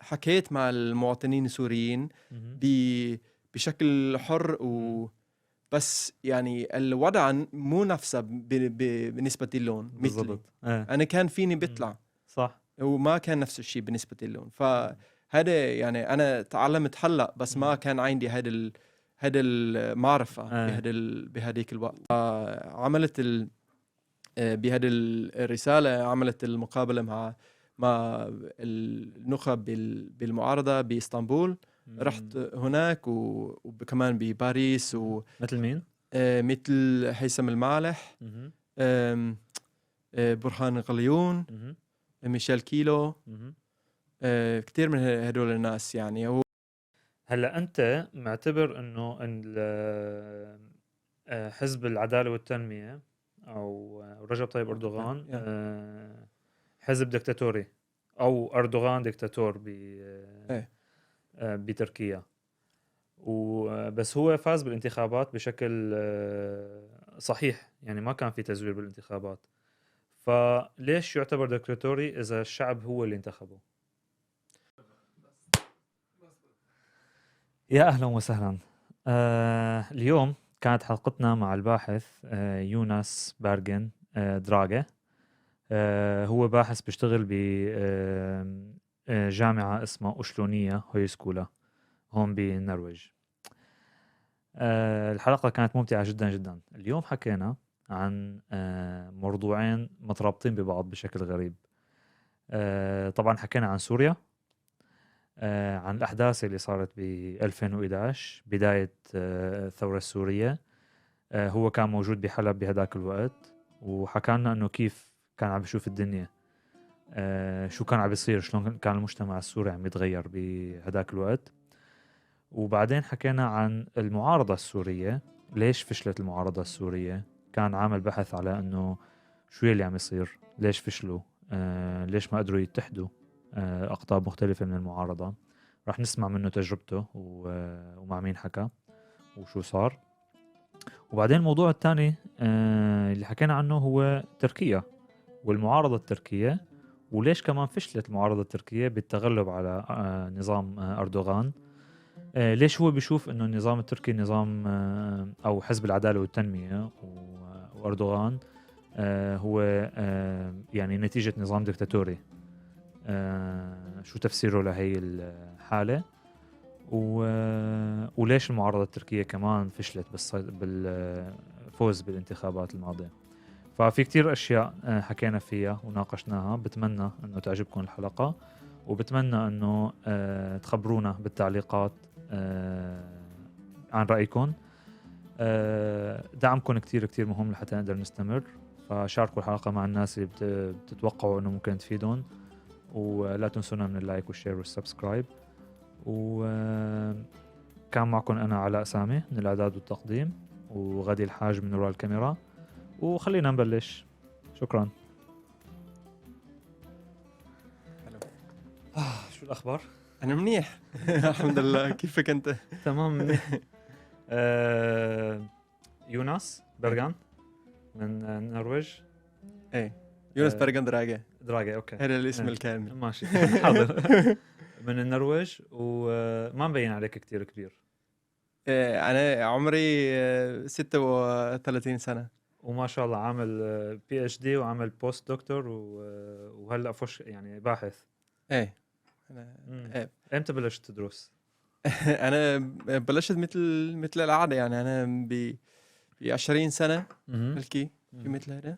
حكيت مع المواطنين السوريين بشكل حر بس يعني الوضع مو نفسه بالنسبة لهم مثلي. أنا كان فيني بطلع صح، وما كان نفس الشيء بالنسبة لهم. فهذا يعني أنا تعلمت هلا بس ما كان عندي هذا المعرفة بهذيك الوقت. عملت بهذه الرسالة عملت المقابلة مع النخب بالمعارضة بإسطنبول. رحت هناك وكمان بباريس مثل مين؟ مثل هيثم المالح، برهان غليون، ميشيل كيلو، كتير من هدول الناس يعني. هلا أنت معتبر إنه حزب العدالة والتنمية أو رجب طيب أردوغان حزب دكتاتوري أو أردوغان دكتاتور بتركيا، وبس هو فاز بالانتخابات بشكل صحيح، يعني ما كان في تزوير بالانتخابات. فليش يعتبر دكتاتوري إذا الشعب هو اللي انتخبه؟ يا أهلا وسهلا. اليوم كانت حلقتنا مع الباحث يوناس بارغن دراغه. هو باحث بيشتغل بجامعة اسمها أشلونية هويسكولا هون بالنرويج. الحلقة كانت ممتعة جدا جدا. اليوم حكينا عن موضوعين مترابطين ببعض بشكل غريب. طبعا حكينا عن سوريا، عن الأحداث اللي صارت ب 2011 بداية الثورة السورية. هو كان موجود بحلب بهداك الوقت وحكى لنا أنه كيف كان عم بيشوف الدنيا، شو كان عم بيصير، شلون كان المجتمع السوري عم يتغير بهداك الوقت. وبعدين حكينا عن المعارضة السورية، ليش فشلت المعارضة السورية. كان عامل بحث على أنه شو اللي عم يصير، ليش فشلوا، ليش ما قدروا يتحدوا أقطاب مختلفة من المعارضة. راح نسمع منه تجربته ومع مين حكى وشو صار. وبعدين الموضوع الثاني اللي حكينا عنه هو تركيا والمعارضة التركية، وليش كمان فشلت المعارضة التركية بالتغلب على نظام أردوغان. ليش هو بيشوف إنه النظام التركي نظام أو حزب العدالة والتنمية وأردوغان هو يعني نتيجة نظام دكتاتوري. شو تفسيره لهي الحالة، وليش المعارضة التركية كمان فشلت بالفوز بالانتخابات الماضية. ففي كتير أشياء حكينا فيها وناقشناها. بتمنى أنه تعجبكم الحلقة، وبتمنى أنه تخبرونا بالتعليقات عن رأيكم. دعمكم كتير كتير مهم لحتى نقدر نستمر. فشاركوا الحلقة مع الناس اللي بتتوقعوا أنه ممكن تفيدون، ولا تنسونا من اللايك والشير والسبسكرايب. وكان معكم أنا علاء سامي من الإعداد والتقديم، وغادي الحاج من وراء الكاميرا. وخلينا نبلش. شكرا. شو الأخبار؟ أنا منيح الحمد لله. كيفك أنت؟ تمام منيح. يوناس بارغان من النرويج. ايه يوناس بارغن دراغه. اوكي، هذا الاسم الكامل. ماشي. حاضر. من النرويج، وما مبين عليك كتير كبير. انا عمري 36 سنة، وما شاء الله عامل بي اتش دي وعامل بوست دكتور وهلا فش يعني باحث. ايه امتى بلشت تدرس؟ انا بلشت مثل العادة، يعني انا ب 20 سنة بلكي في مثل هذا.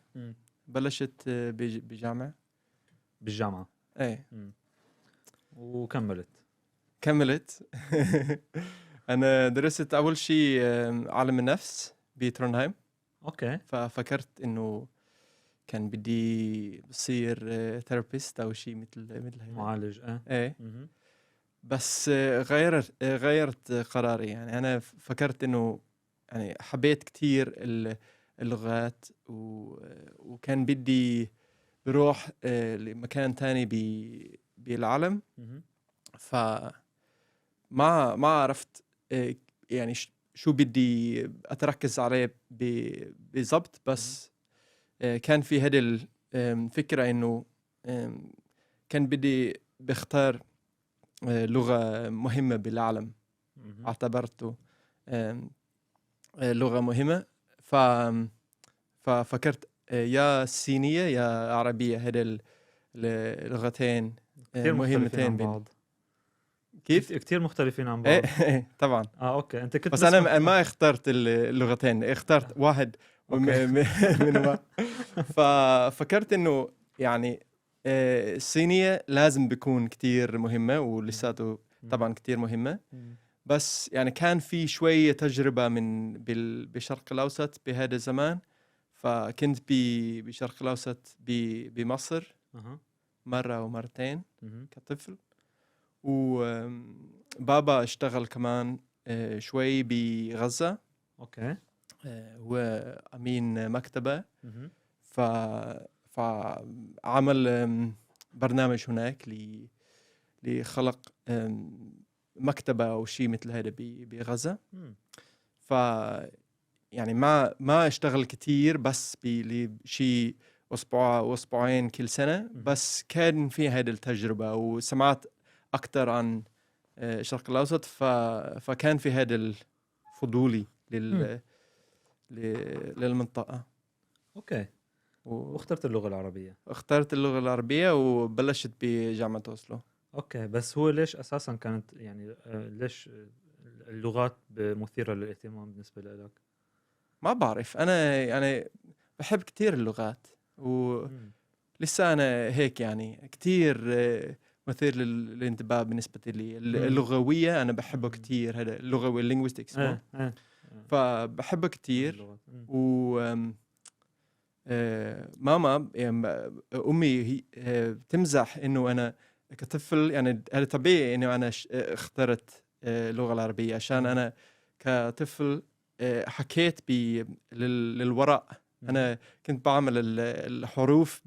بلشت بالجامعة. ايه وكملت انا درست اول شيء علم النفس بترونهايم. اوكي. ففكرت انه كان بدي بصير ثيرابيست او شيء مثل هيك معالج. ايه بس غيرت قراري. يعني انا فكرت انه يعني حبيت كتير اللغات وكان بدي بروح لمكان تاني بالعالم. فما ما عرفت يعني شو بدي أتركز عليه بالضبط. بس كان في هذه الفكرة إنه كان بدي بختار لغة مهمة بالعالم. اعتبرته لغة مهمة. ففكرت يا صينية يا عربية، هذه اللغتين مهمتين بعض. كيف؟ كتير مختلفين عن بعض. طبعا. اوكي، انت كنت بس انا ما اخترت اللغتين، اخترت واحد منهما. ففكرت انه يعني الصينية لازم بيكون كتير مهمة، ولساته طبعا كتير مهمة. بس يعني كان في شوية تجربة بالشرق الأوسط بهذا الزمان. فكنت بالشرق الأوسط بمصر مرة أو مرتين كطفل. وبابا اشتغل كمان شوي بغزة. اوكي. هو أمين مكتبة. فعمل برنامج هناك لخلق مكتبة أو شيء مثل هذا بغزة. ف يعني ما اشتغل كتير، بس بشيء أسبوعين كل سنة. بس كان في هذه التجربة، وسمعت أكتر عن الشرق الأوسط. فكان في هذا الفضولي للمنطقة. اوكي. واخترت اللغة العربية. اخترت اللغة العربية وبلشت بجامعة أوسلو. اوكي، بس هو ليش اساسا كانت يعني ليش اللغات مثيرة للاهتمام بالنسبة لك؟ ما بعرف، انا يعني بحب كتير اللغات، ولسه انا هيك يعني كتير مثير للانتباه بالنسبة لي. اللغوية انا بحبه كتير، هذا اللغوي اللينغويستكس. فبحبه كتير. و ماما امي تمزح انه انا كطفل، يعني هذا طبيعي انه انا اخترت اللغة العربية عشان انا كطفل حكيت للوراء. انا كنت بعمل الحروف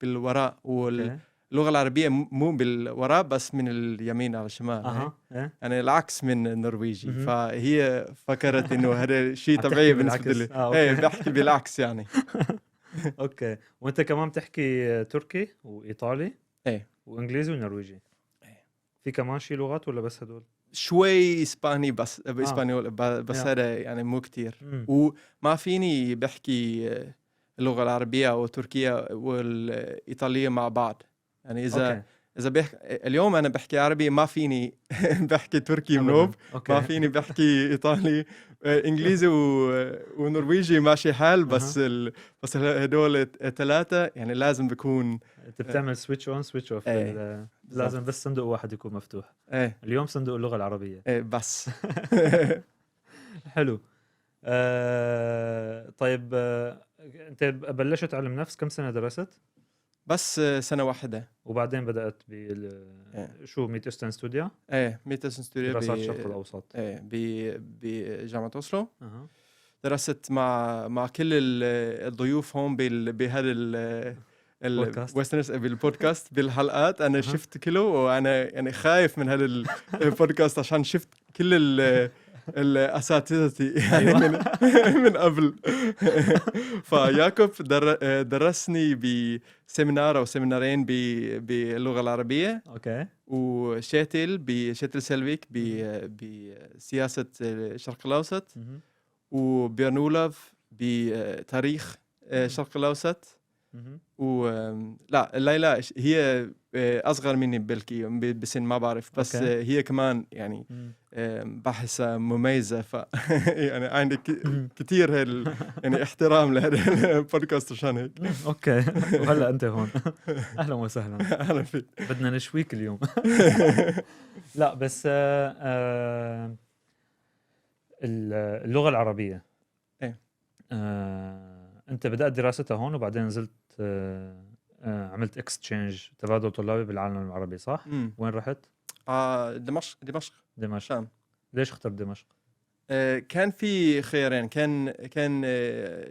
بالوراء، واللغة العربية مو بالوراء بس من اليمين على الشمال. يعني العكس من النرويجي. فهي فكرت انه هذا شيء طبيعي بالنسبة لي. بحكي بالعكس يعني. اوكي. وانت كمان بتحكي تركي وايطالي وانجليزي ونرويجي؟ في كمان شي لغات ولا بس هدول؟ شوي اسباني، بس اسبانيول بس هذا يعني مو كتير. وما فيني بحكي اللغة العربية او التركية والايطالية مع بعض. يعني اذا اليوم انا بحكي عربي، ما فيني بحكي تركي منوب. ما فيني بحكي ايطالي. انجليزي ونرويجي ماشي حال. بس بس هدول ثلاثة يعني لازم بكون انت بتعمل سويتش اون سويتش اوف. لازم بس صندوق واحد يكون مفتوح. اليوم صندوق اللغة العربية. بس. حلو. طيب انت بلشت علم نفس كم سنة درست؟ بس سنة واحدة. وبعدين بدأت شو ميت إستن ستوديو؟ ميت إستن ستوديو دراسات الشرق الأوسط. بجامعة أوسلو. درست مع كل الضيوف هون بهذا بالبودكاست بالحلقات. أنا شفت كله، وأنا يعني خايف من هذا البودكاست عشان شفت كل الأساتذتي يعني من قبل. فياكوب درسني بسيمينار أو سيمينارين باللغة العربية. أوكي. وشاتل بشاتل سيلفيك بسياسة الشرق الأوسط. وبيرنولوف بتاريخ الشرق الأوسط. لا ليلى هي أصغر مني بسن، ما بعرف. بس هي كمان يعني بحسها مميزة. يعني عندي كتير يعني احترام لهذا البودكاست عشان هيك. اوكي. وهلا انت هون. اهلا وسهلا. اهلا فيك. بدنا نشويك اليوم. لا بس اللغة العربية انت بدأت دراستها هون، وبعدين نزلت عملت اكستشينج، تبادل طلابي بالعالم العربي، صح؟ وين رحت؟ دمشق. شام. ليش اخترت دمشق؟ كان في خيارين. كان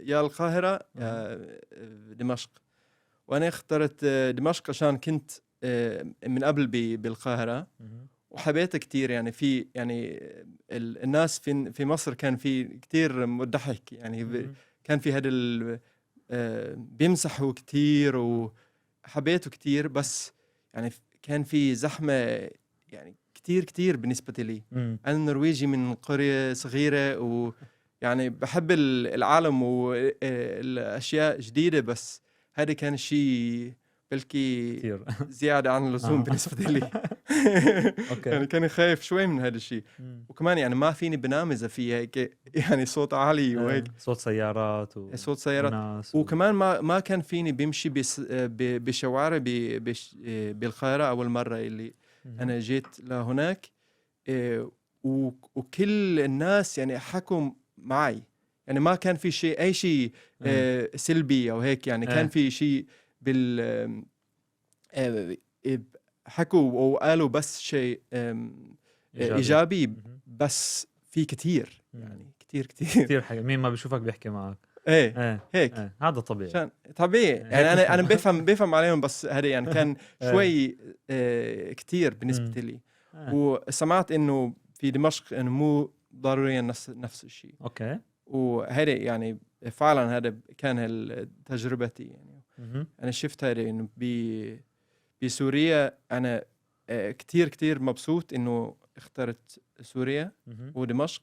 يا القاهرة يا دمشق. وانا اخترت دمشق عشان كنت من قبل بالقاهرة، وحبيتها كتير. يعني في يعني الناس في مصر كان في كتير مضحك. يعني كان في هذا بيمسحوا كتير وحبيته كتير. بس يعني كان في زحمة يعني كتير بالنسبة لي. أنا نرويجي من قرية صغيرة ويعني بحب العالم والأشياء جديدة، بس هذا كان شيء بلكي كتير زيادة عن اللزوم بالنسبة لي. اوكي. يعني كان خايف شوي من هذا الشيء، وكمان يعني ما فيني بنام إذا في هيك يعني صوت عالي وهيك صوت سيارات صوت سيارات وناس وكمان ما كان فيني بمشي بشوارع بالقاهرة أول مرة اللي أنا جيت لهناك. وكل الناس يعني حكوا معي، يعني ما كان في شيء أي شيء سلبي أو هيك، يعني كان في شيء بال حكوا وقالوا بس شيء إيجابي. بس في كتير يعني كتير حاجة. مين ما بيشوفك بيحكي معك هيك هذا طبيعي. طبيعي يعني أنا بفهم عليهم، بس هذا يعني كان شوي كتير بالنسبة لي. وسمعت إنه في دمشق إنه مو ضروريا نفس الشيء. أوكي. وهذا يعني فعلا هذا كان تجربتي يعني. أنا شفت هذا إنه بسوريا أنا كتير مبسوط إنه اخترت سوريا ودمشق.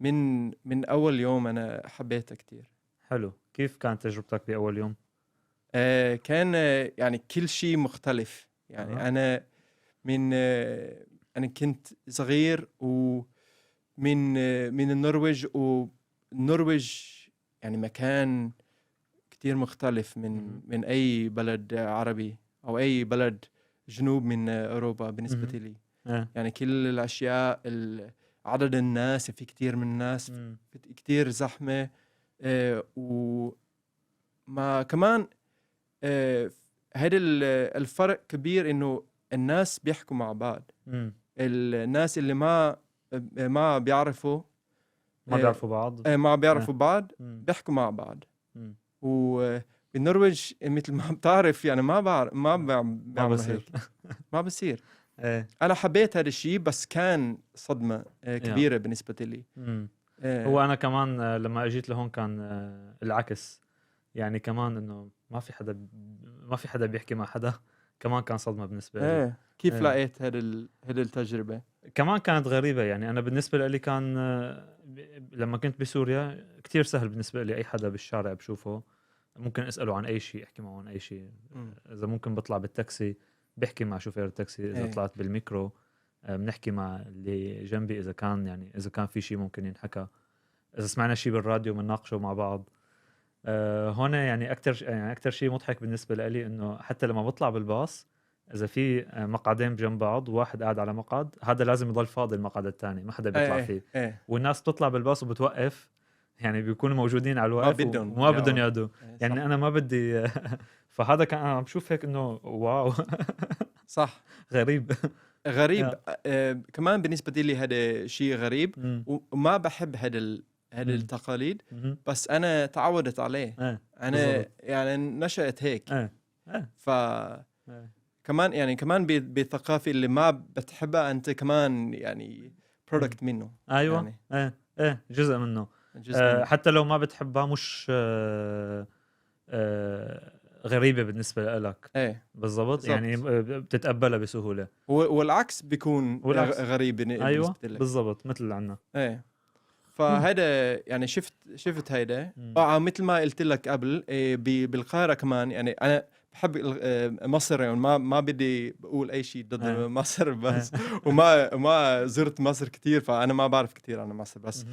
من أول يوم أنا حبيتها كتير. حلو. كيف كانت تجربتك بأول يوم؟ كان يعني كل شيء مختلف يعني. أنا كنت صغير من النرويج، والنرويج يعني مكان كتير مختلف من أي بلد عربي أو أي بلد جنوب من أوروبا بالنسبة لي. يعني كل الأشياء، عدد الناس، في كتير من الناس، كتير زحمة. وما كمان هذا الفرق كبير إنه الناس بيحكوا مع بعض. الناس اللي ما بيعرفوا ما بيعرفوا بعض بيحكوا مع بعض. وبالنرويج مثل ما بتعرف يعني ما بصير ما بصير. أنا حبيت هذا الشيء، بس كان صدمة كبيرة بالنسبة لي. هو أنا كمان لما أجيت لهون كان العكس يعني، كمان إنه ما في حدا بيحكي مع حدا، كمان كان صدمة بالنسبة لي. كيف لقيت هذه التجربة؟ كمان كانت غريبة يعني. أنا بالنسبة لي كان لما كنت بسوريا كتير سهل بالنسبة لي، أي حدا بالشارع بشوفه ممكن أسأله عن أي شيء، أحكي معه عن أي شيء. إذا ممكن بطلع بالتاكسي بحكي مع شوفير التاكسي، إذا طلعت بالميكرو بنحكي مع اللي جنبي، إذا كان في شيء ممكن ينحكى، إذا سمعنا شيء بالراديو بنناقشه مع بعض. هون يعني أكتر شيء مضحك بالنسبة لي إنه حتى لما بطلع بالباص، إذا في مقعدين بجنب بعض وواحد قاعد على مقعد، هذا لازم يضل فاضي المقعد الثاني، ما حدا بيطلع فيه. والناس بتطلع بالباص وبتوقف، يعني بيكونوا موجودين على الوقف وما بدهم يقعدوا يعني. أنا ما بدي فهذا كان عم بشوف هيك إنه واو. صح. غريب. كمان بالنسبة لي هذا شيء غريب. وما بحب هذا التقاليد. بس أنا تعودت عليه. أنا يعني نشأت هيك. كمان يعني بالثقافة اللي ما بتحبها أنت كمان يعني برودكت منه. أيوة يعني. جزء منه. حتى لو ما بتحبها مش غريبة بالنسبة لك. بالضبط يعني بتتقبلها بسهولة. والعكس بيكون غريب بالنسبة أيوة لك. بالضبط مثل عنا. فهذا يعني شفت هيدا. مثل ما قلت لك قبل بالقاهرة كمان يعني أنا بحب مصر يعني. ما بدي بقول أي شيء ضد مصر، بس وما زرت مصر كتير، فأنا ما بعرف كتير عن مصر. بس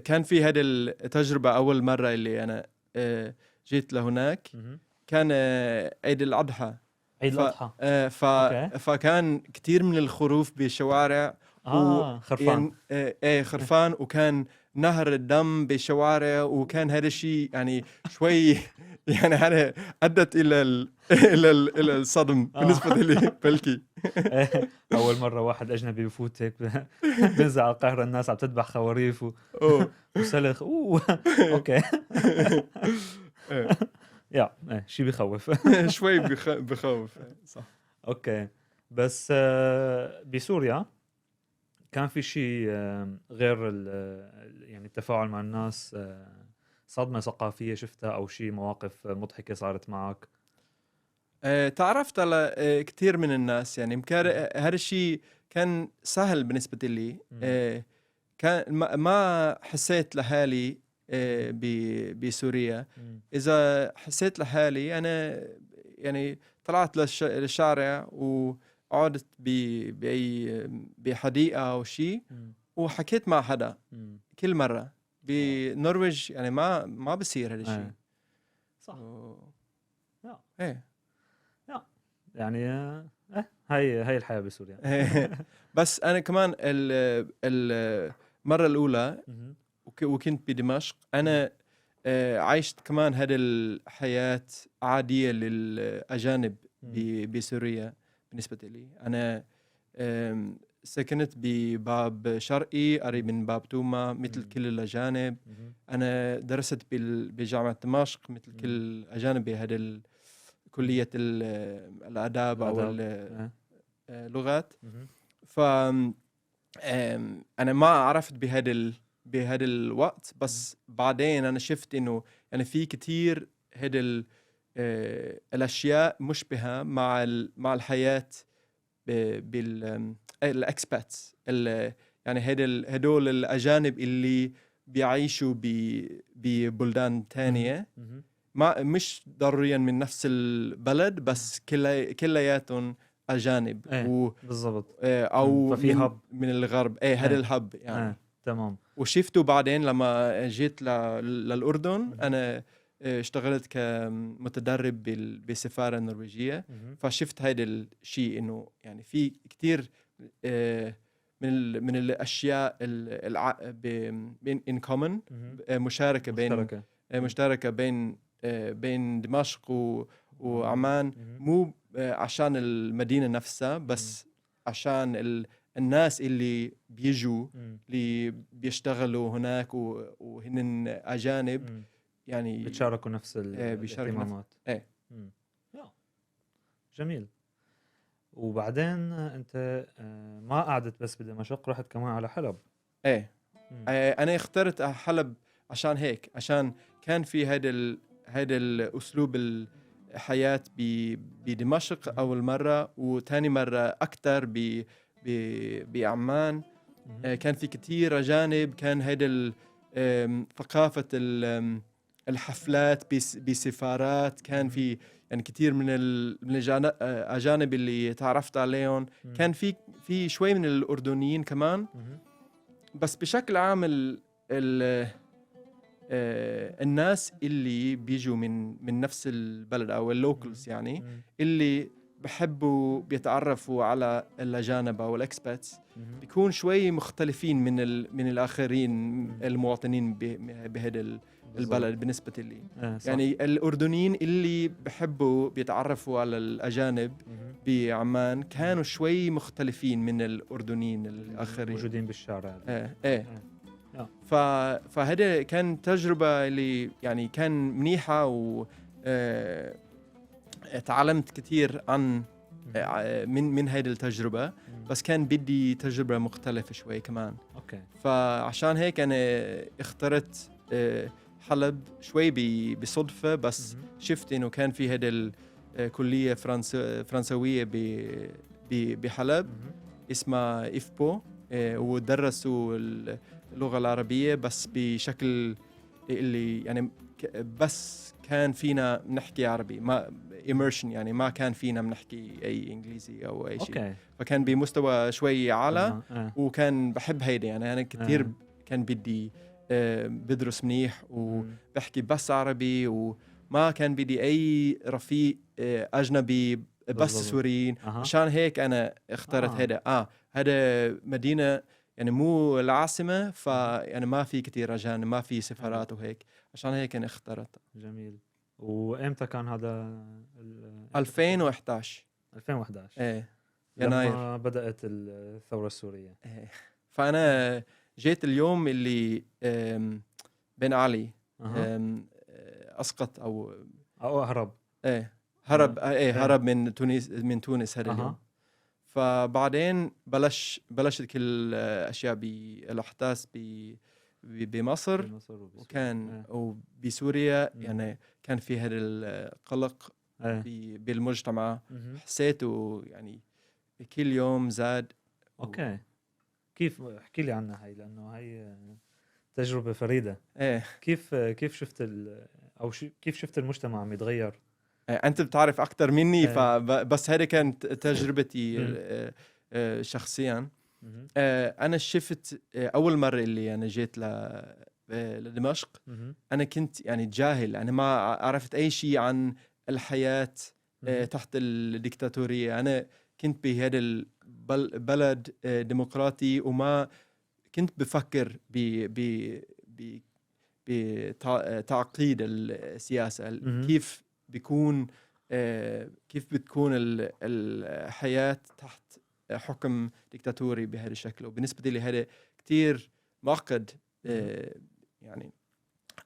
كان في هذه التجربة أول مرة اللي أنا جيت لهناك. كان عيد الأضحى. فكان كتير من الخروف بالشوارع. خرفان. خرفان. وكان نهر الدم بالشوارع. وكان هذا الشيء يعني شوي يعني هذا أدت إلى الصدم بالنسبة لي بلكي. أول مرة واحد أجنبي بفوت هيك بنزل على القاهرة، الناس عم تذبح خواريف وسلخ. أوكي. شيء بخوف. شوي بخوف. صح. أوكي. بس بسوريا كان في شيء غير يعني التفاعل مع الناس، صدمة ثقافية شفتها أو شيء مواقف مضحكة صارت معك؟ تعرفت على كثير من الناس يعني هذا الشيء كان سهل بالنسبة لي. كان ما حسيت لحالي بسوريا. إذا حسيت لحالي أنا يعني طلعت للشارع وقعدت بحديقة أو شيء وحكيت مع حدا كل مرة. بنرويج يعني ما بصير هذا الشيء. صح. ايه يعني هاي الحياة بسوريا. بس أنا كمان المرة الأولى وكنت بدمشق أنا عشت كمان هذه الحياة عادية للأجانب بسوريا. بالنسبة لي أنا سكنت بباب شرقي قريب من باب توما مثل كل الأجانب. أنا درست بجامعة دمشق مثل كل الأجانب بهذه كلية الآداب أو اللغات. ف أنا ما عرفت بهذا الوقت، بس بعدين أنا شفت إنه يعني في كتير هذه الأشياء مشبهة مع الحياة بالإكسباتس يعني هدول الأجانب اللي بيعيشوا ببلدان تانية ما مش ضروريا من نفس البلد، بس كلياتهم أجانب. بالضبط. أو من الغرب. هذا الهب يعني. تمام. وشفته بعدين لما جيت للأردن. أنا اشتغلت كمتدرب بالسفارة النرويجية. فشفت هذا الشيء إنه يعني في كتير من الأشياء in common، مشتركة بين دمشق وعمان. مو عشان المدينة نفسها، بس عشان الناس اللي بيجوا اللي بيشتغلوا هناك وهن أجانب يعني بيتشاركوا نفس الاهتمامات. جميل. وبعدين انت ما قعدت بس بدمشق، رحت كمان على حلب. انا اخترت حلب عشان هيك، عشان كان في هذا الاسلوب الحياة بدمشق اول مرة، وثاني مرة اكثر بعمان. كان في كتير اجانب. كان هذا ثقافة الحفلات بسفارات. كان في يعني كتير من الأجانب اللي تعرفت عليهم. كان في شوي من الأردنيين كمان. بس بشكل عام الناس اللي بيجوا من نفس البلد أو اللوكلز يعني اللي بحبوا بيتعرفوا على الأجانب أو الإكسباتس بيكون شوي مختلفين من الآخرين المواطنين بهذا البلد بالنسبة لي. يعني الأردنيين اللي بحبوا بيتعرفوا على الأجانب بعمان كانوا شوي مختلفين من الأردنيين الآخرين موجودين بالشارع. فهذا كان تجربة اللي يعني كان منيحة، و تعلمت كتير عن من هذه التجربة. بس كان بدي تجربة مختلفة شوي كمان. فعشان هيك أنا اخترت حلب شوي بصدفة. بس شفت إنه كان في هذه الكلية فرنسوية بحلب اسمها إفبو، ودرسوا اللغة العربية بس بشكل اللي يعني بس كان فينا نحكي عربي، ما immersion يعني ما كان فينا نحكي أي إنجليزي أو أي شيء. فكان بمستوى شوي أعلى. وكان بحب هيدا يعني أنا كتير كان بدي بدرس منيح وبحكي بس عربي، وما كان بدي أي رفيق أجنبي بس سوريين. عشان هيك أنا اخترت هيدا. هذا مدينة يعني مو العاصمة، يعني ما في كتير أجانب، ما في سفارات وهيك. عشان هيك أنا اخترتها. جميل. وإمتى كان هذا؟ 2011. 2011. يناير لما بدأت الثورة السورية. فأنا جيت اليوم اللي بن علي أسقط أو هرب. هرب من تونس هذا اليوم. فبعدين بلشت كل أشياء بالأحداث بمصر وكان وبسوريا. يعني كان في هذا القلق بالمجتمع. حسيته يعني كل يوم زاد. اوكي كيف احكي لي عنها هاي لانه هاي تجربة فريدة. كيف شفت او كيف شفت المجتمع عم يتغير؟ انت بتعرف اكثر مني فبس هذه كانت تجربتي شخصيا. انا شفت اول مرة اللي انا جيت لدمشق انا كنت يعني جاهل، انا ما عرفت اي شيء عن الحياة تحت الديكتاتورية. انا كنت بهذا البلد ديمقراطي وما كنت بفكر بتعقيد السياسة. كيف بتكون الحياة تحت حكم ديكتاتوري بهذا الشكل. وبالنسبة لي هذا كتير معقد، يعني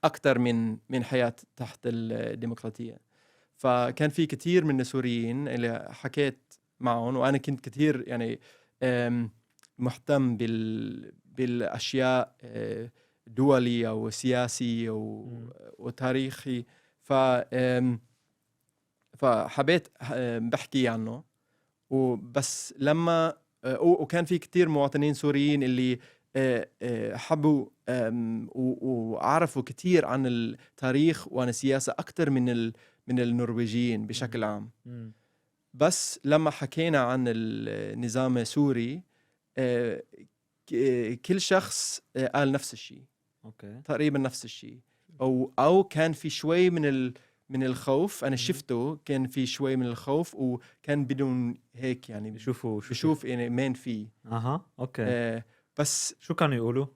أكثر من حياة تحت الديمقراطية. فكان في كتير من السوريين اللي حكيت معهم، وأنا كنت كتير يعني مهتم بالأشياء دولية وسياسية وتاريخي. فحبيت بحكي عنه. وبس لما وكان في كتير مواطنين سوريين اللي حبوا وعرفوا كتير عن التاريخ وعن السياسة أكتر من النرويجيين بشكل عام. بس لما حكينا عن النظام السوري كل شخص قال نفس الشيء. تقريبا نفس الشيء، أو كان في شوي من الخوف. أنا شفته كان في شوي من الخوف، وكان بدون هيك يعني بشوف يعني مين فيه. أوكي. بس شو كانوا يقولوا؟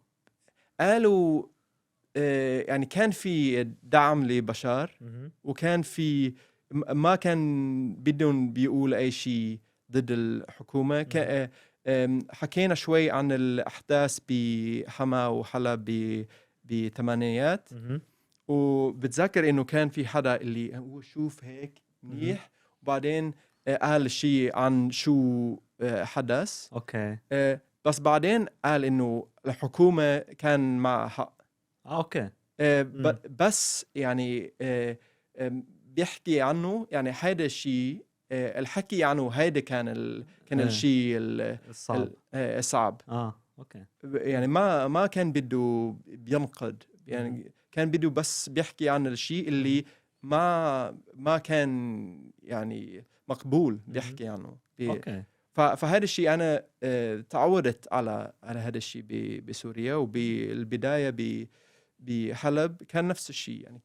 قالوا يعني كان في دعم لبشار، وكان في ما كان بدون بيقول أي شيء ضد الحكومة. حكينا شوي عن الأحداث بحما وحلب بالثمانينات. وبتذكر إنه كان في حدا اللي هو شوف هيك منيح، وبعدين قال شيء عن شو حدث. أوكي. بس بعدين قال إنه الحكومة كان معها حق. أوكي. بس يعني بيحكي عنه يعني هيدا الشيء الحكي عنه هيدا كان الشيء الصعب. أوكي. يعني ما كان بده بينقد، يعني كان بده بس بيحكي عن الشيء اللي ما كان يعني مقبول بيحكي عنه. أوكي. فهذا الشيء أنا تعودت على هذا الشيء بسوريا. وبالبداية بحلب كان نفس الشيء. يعني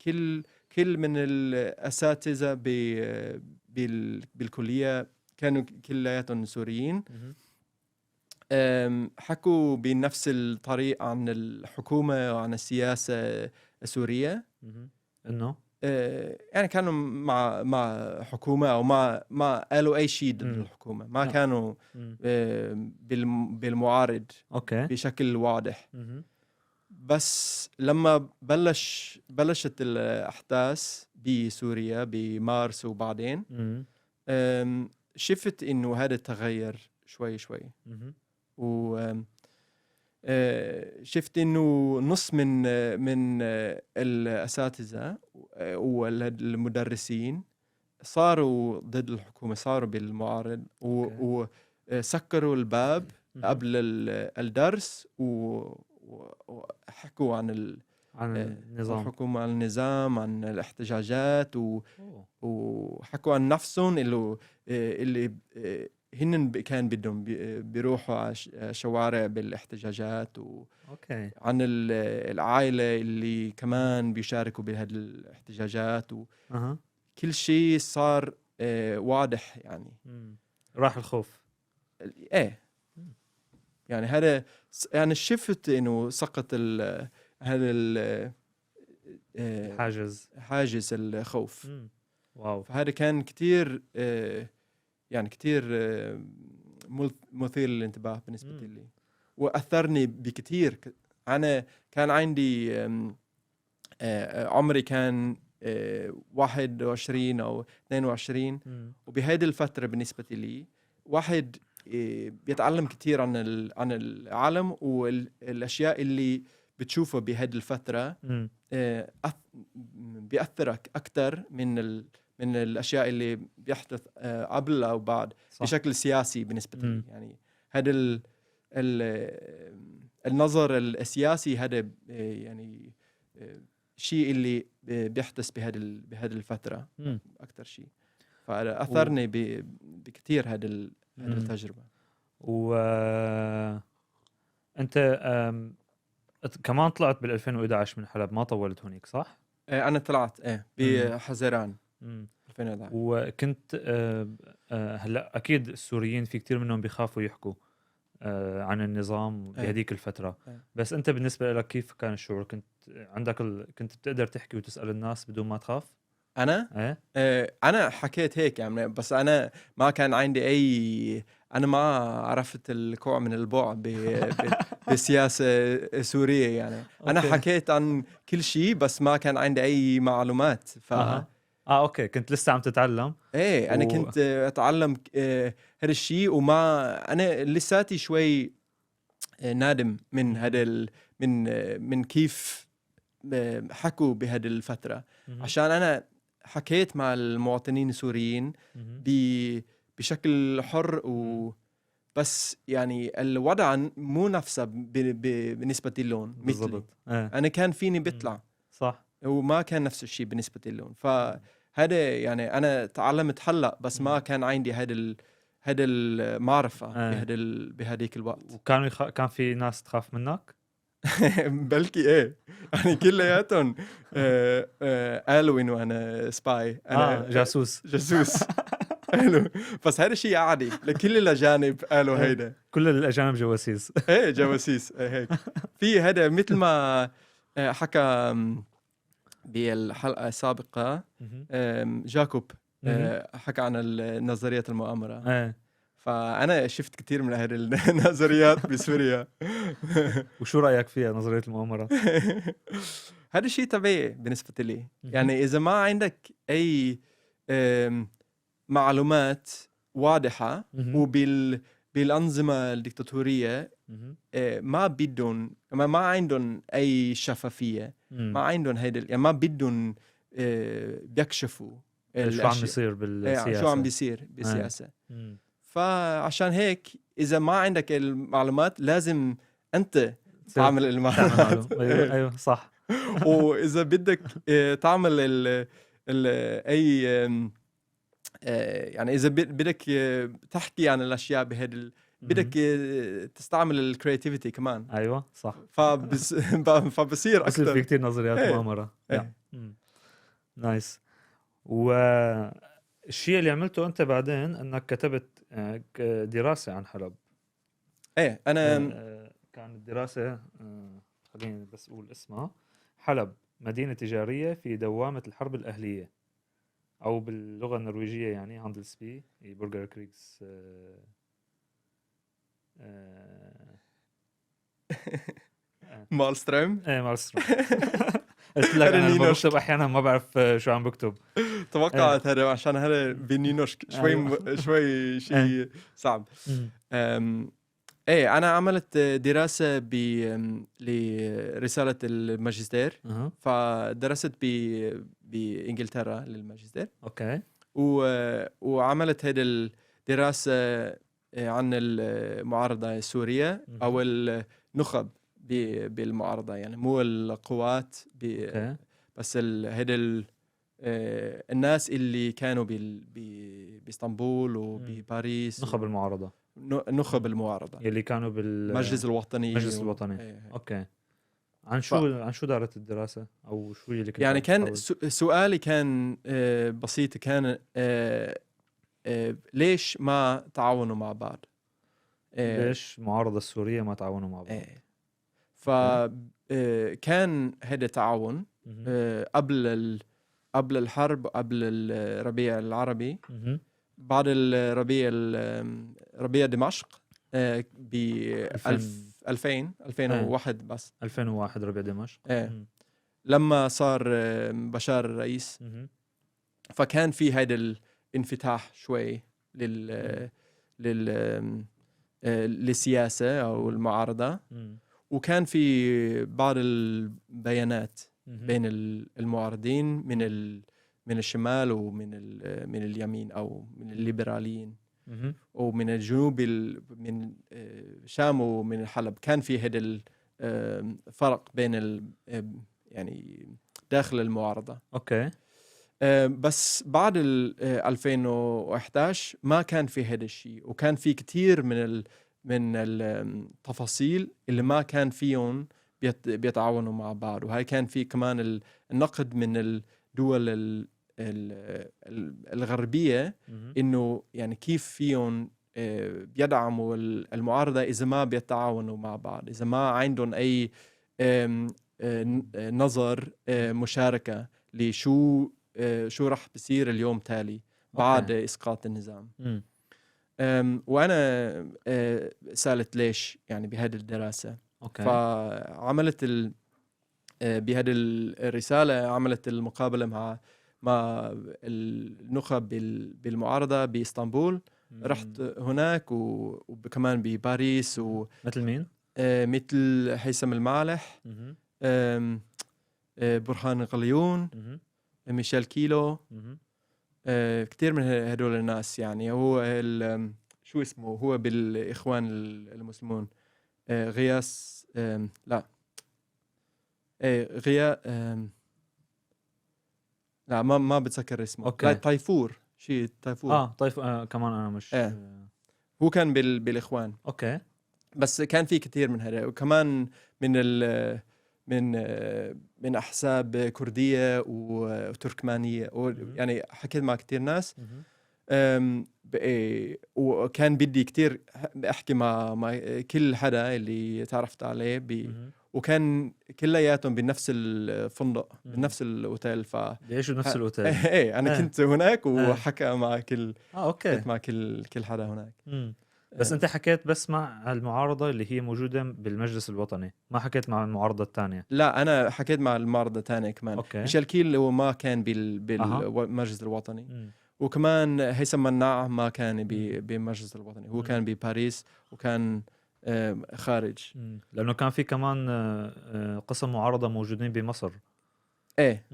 كل من الأساتذة بالكلية كانوا كلياتهم سوريين. حكوا بنفس الطريقة عن الحكومة وعن السياسة السورية. إنه يعني كانوا مع حكومة، أو ما قالوا أي شيء ضد الحكومة. ما كانوا بالمعارض بشكل واضح. بس لما بلشت الأحداث بسوريا بمارس وبعدين شفت إنه هذا تغير شوي. شفت إنه نص من الأساتذة والمدرسين صاروا ضد الحكومة، صاروا بالمعارض، وسكروا الباب قبل الدرس وحكوا عن النظام، الحكومة، عن النظام، عن الاحتجاجات، وحكوا عن نفسهم اللي هن كان بدهم بيروحوا على الشوارع بالاحتجاجات، عن العائلة اللي كمان بيشاركوا بهذه الاحتجاجات، كل شيء صار واضح. يعني راح الخوف. يعني هذا يعني شفت انه سقط هذا حاجز الخوف. واو. فهذا كان كتير يعني كتير مثير للانتباه بالنسبة لي، وأثرني بكتير. أنا كان عندي عمري كان 21 أو 22، وبهذه الفترة بالنسبة لي واحد بيتعلم كتير عن العالم والأشياء اللي بتشوفها بهذه الفترة. بيأثرك أكتر من الاشياء اللي بيحدث قبل او بعد صح. بشكل سياسي بالنسبه لي. يعني هذا النظر السياسي هذا يعني شيء اللي بيحدث بهذه الفتره اكثر شيء، فاثرني بكثير هذه التجربه. وانت كمان طلعت بال 2011 من حلب، ما طولت هونيك صح؟ انا طلعت بحزيران 2011. وكنت هلا اكيد السوريين في كتير منهم بيخافوا يحكوا عن النظام بهديك الفتره، بس انت بالنسبه لك كيف كان الشعور؟ كنت عندك كنت بتقدر تحكي وتسال الناس بدون ما تخاف؟ انا انا حكيت هيك يعني، بس انا ما كان عندي انا ما عرفت الكوع من البوع بالسياسه سوريه يعني. انا حكيت عن كل شيء بس ما كان عندي اي معلومات. اوكي، كنت لسه عم تتعلم. انا كنت اتعلم هذا الشيء، وما انا لساتي شوي نادم من هذا من كيف حكوا بهذه الفتره، عشان انا حكيت مع المواطنين السوريين بشكل حر بس يعني الوضع مو نفسه بالنسبه للون مثلي. انا كان فيني بيطلع صح، وما كان نفس الشيء بالنسبه للون. فهذا يعني انا تعلمت هلا، بس ما كان عندي هذا المعرفه بهذيك الوقت. وكان كان في ناس تخاف منك؟ بلكي يعني كلياتهم قالوا انه انا سباي، انا جاسوس قالوا، بس هذا شيء عادي لكل الاجانب. قالوا هيدا كل الاجانب جواسيس. جواسيس. هيك في هذا مثل ما حكى بالحلقه السابقه جاكوب، حكى عن نظريه المؤامره. فأنا شفت كتير من هذه النظريات بسوريا. وشو رأيك فيها نظرية المؤامرة؟ هذا الشيء طبيعي بالنسبة لي. يعني إذا ما عندك أي معلومات واضحة بالأنظمة الدكتاتورية ما عندهم أي شفافية، ما عندهم يعني ما بدهم بيكشفوا شو عم بيصير بالسياسة، شو عم بيصير بالسياسة. فعشان هيك إذا ما عندك المعلومات لازم أنت تعمل المعلومات. أيوة صح. وإذا بدك تعمل أي يعني إذا بدك تحكي عن الأشياء بدك تستعمل الكرياتيفيتي كمان. أيوة صح. فبصير أكثر في كتير نظريات مؤامرة. نايس. الشيء اللي عملته أنت بعدين أنك كتبت دراسة عن حلب. أنا كانت دراسة خليني بس أقول اسمها، حلب مدينة تجارية في دوامة الحرب الأهلية، أو باللغة النرويجية يعني هاندلسبي برجر كريكس. مالستروم. مالستروم. قلت لك أنا لما بكتب أحيانا ما بعرف شو عم بكتب. توقعت هذا عشان هذا بنينوش شوي شيء صعب. أنا عملت دراسة لرسالة الماجستير. فدرست بإنجلترا للماجستير. أوكي. وعملت هذه الدراسة عن المعارضة السورية أو النخب بالمعارضة، يعني مو القوات بس هذا الناس اللي كانوا باسطنبول وبباريس. نخب المعارضة. نخب المعارضة يلي كانوا بالمجلس الوطني. المجلس الوطني. اوكي. عن شو دارت الدراسة او شو اللي كنت يعني كان سؤالي كان بسيط، كان ليش ما تعاونوا مع بعض؟ ليش المعارضة السورية ما تعاونوا مع بعض؟ فكان هذا تعاون قبل الحرب، قبل الربيع العربي. بعد ربيع دمشق ب 2001 بس 2001 ربيع دمشق. لما صار بشار الرئيس. فكان في هذا الانفتاح شوي للسياسة أو المعارضة. وكان في بعض البيانات بين المعارضين من من الشمال ومن من اليمين او من الليبراليين ومن الجنوب من شام ومن الحلب. كان في هذا الفرق بين يعني داخل المعارضة. اوكي. بس بعد 2011 ما كان في هذا الشيء، وكان في كتير من التفاصيل اللي ما كان فيهم بيتعاونوا مع بعض. وهي كان في كمان النقد من الدول الغربية إنه يعني كيف فيهم بيدعموا المعارضة إذا ما بيتعاونوا مع بعض، إذا ما عندهم أي نظر مشاركة لشو رح بصير اليوم تالي بعد إسقاط النظام. وأنا سألت ليش يعني بهذه الدراسة. فعملت بهذه الرسالة عملت المقابلة مع النخب بالمعارضة بإسطنبول. رحت هناك وكمان بباريس مثل مين؟ مثل هيثم المالح، برهان غليون، ميشيل كيلو، كتير من هدول الناس. يعني هو شو اسمه، هو بالإخوان المسلمون، غياس لا لا ما بتذكر اسمه. لا طيفور شيء طيفور. كمان انا مش هو كان بالاخوان. اوكي. بس كان في كتير من هذا، وكمان من احزاب كرديه وتركمانيه، يعني حكيت مع كتير ناس. وكان بدي كتير احكي مع كل حدا اللي تعرفت عليه وكان كلياتهم بنفس الفندق بنفس الاوتيل. بيعيشوا بنفس الاوتيل. ايه انا كنت هناك وحكى مع كل اوكي. كنت مع كل حدا هناك. بس انت حكيت بس مع المعارضة اللي هي موجودة بالمجلس الوطني، ما حكيت مع المعارضة الثانية؟ لا انا حكيت مع المعارضة الثانية كمان. ميشيل كيل هو ما كان بالمجلس الوطني. وكمان هيثم مناع ما كان بالمجلس الوطني، هو كان بباريس وكان خارج. لأنه كان في كمان قسم معارضة موجودين بمصر. ايه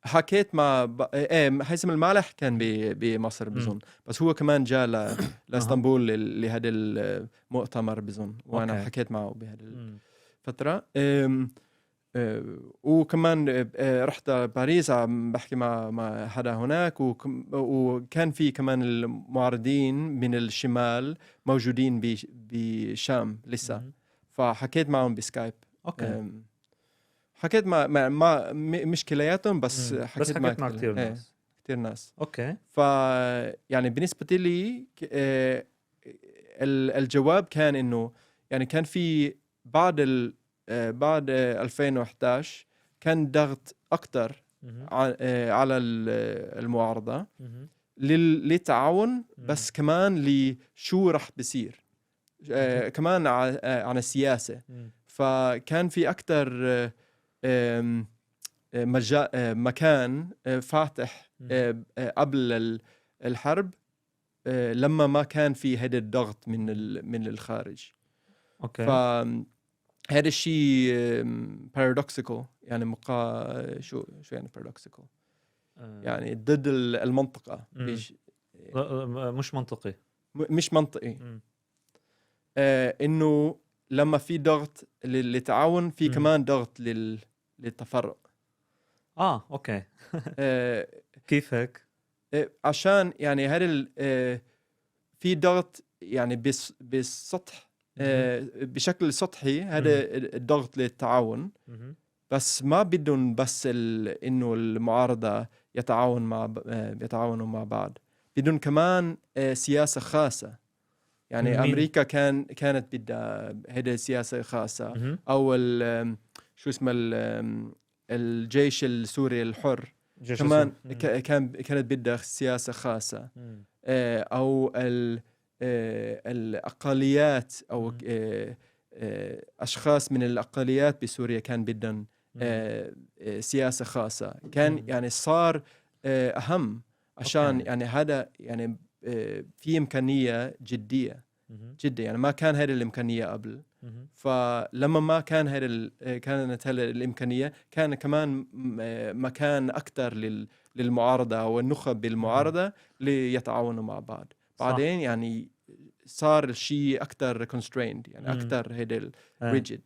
حكيت مع هيثم المالح كان بمصر بظن، بس هو كمان جاء لاسطنبول لهذا المؤتمر بظن، وانا حكيت معه بهذه الفترة. وكمان رحت باريس عم بحكي مع حدا هناك، وكان في كمان المعارضين من الشمال موجودين بشام لسه. فحكيت معهم بسكايب. حكيت مع مش كلياتهم، بس حكيت مع كتير ناس. كتير ناس. اوكي. يعني بالنسبة لي الجواب كان انه يعني كان في بعد 2011 كان ضغط اكتر على المعارضة للتعاون، بس كمان لشو رح بصير كمان عن السياسة. فكان في اكتر مكان فاتح قبل الحرب، لما ما كان في هذا الضغط من الخارج. فهذا الشيء paradoxical، يعني شو يعني paradoxical؟ يعني ضد المنطقة. مش منطقي. مش منطقي. إنه لما في ضغط للتعاون في كمان ضغط للتفرق. اوكي. كيف هيك؟ عشان يعني هذا في ضغط يعني بالسطح، بشكل سطحي هذا الضغط للتعاون، بس ما بدهم بس انه المعارضة يتعاونوا مع بعض، بدهم كمان سياسة خاصة. يعني أمريكا كانت بدها هذه سياسة خاصة، أو شو اسمه الجيش السوري الحر كمان كانت بدها سياسة خاصة. أو الأقليات أو أشخاص من الأقليات بسوريا كان بدهم سياسة خاصة. كان يعني صار أهم عشان يعني هذا يعني في إمكانية جدية جدا. يعني ما كان هذه الإمكانية قبل. فلما ما كانت هذه الإمكانية، كان كمان مكان أكتر للمعارضة أو النخب بالمعارضة ليتعاونوا مع بعض. بعدين يعني صار الشيء أكتر constrained، يعني أكتر هيدا rigid.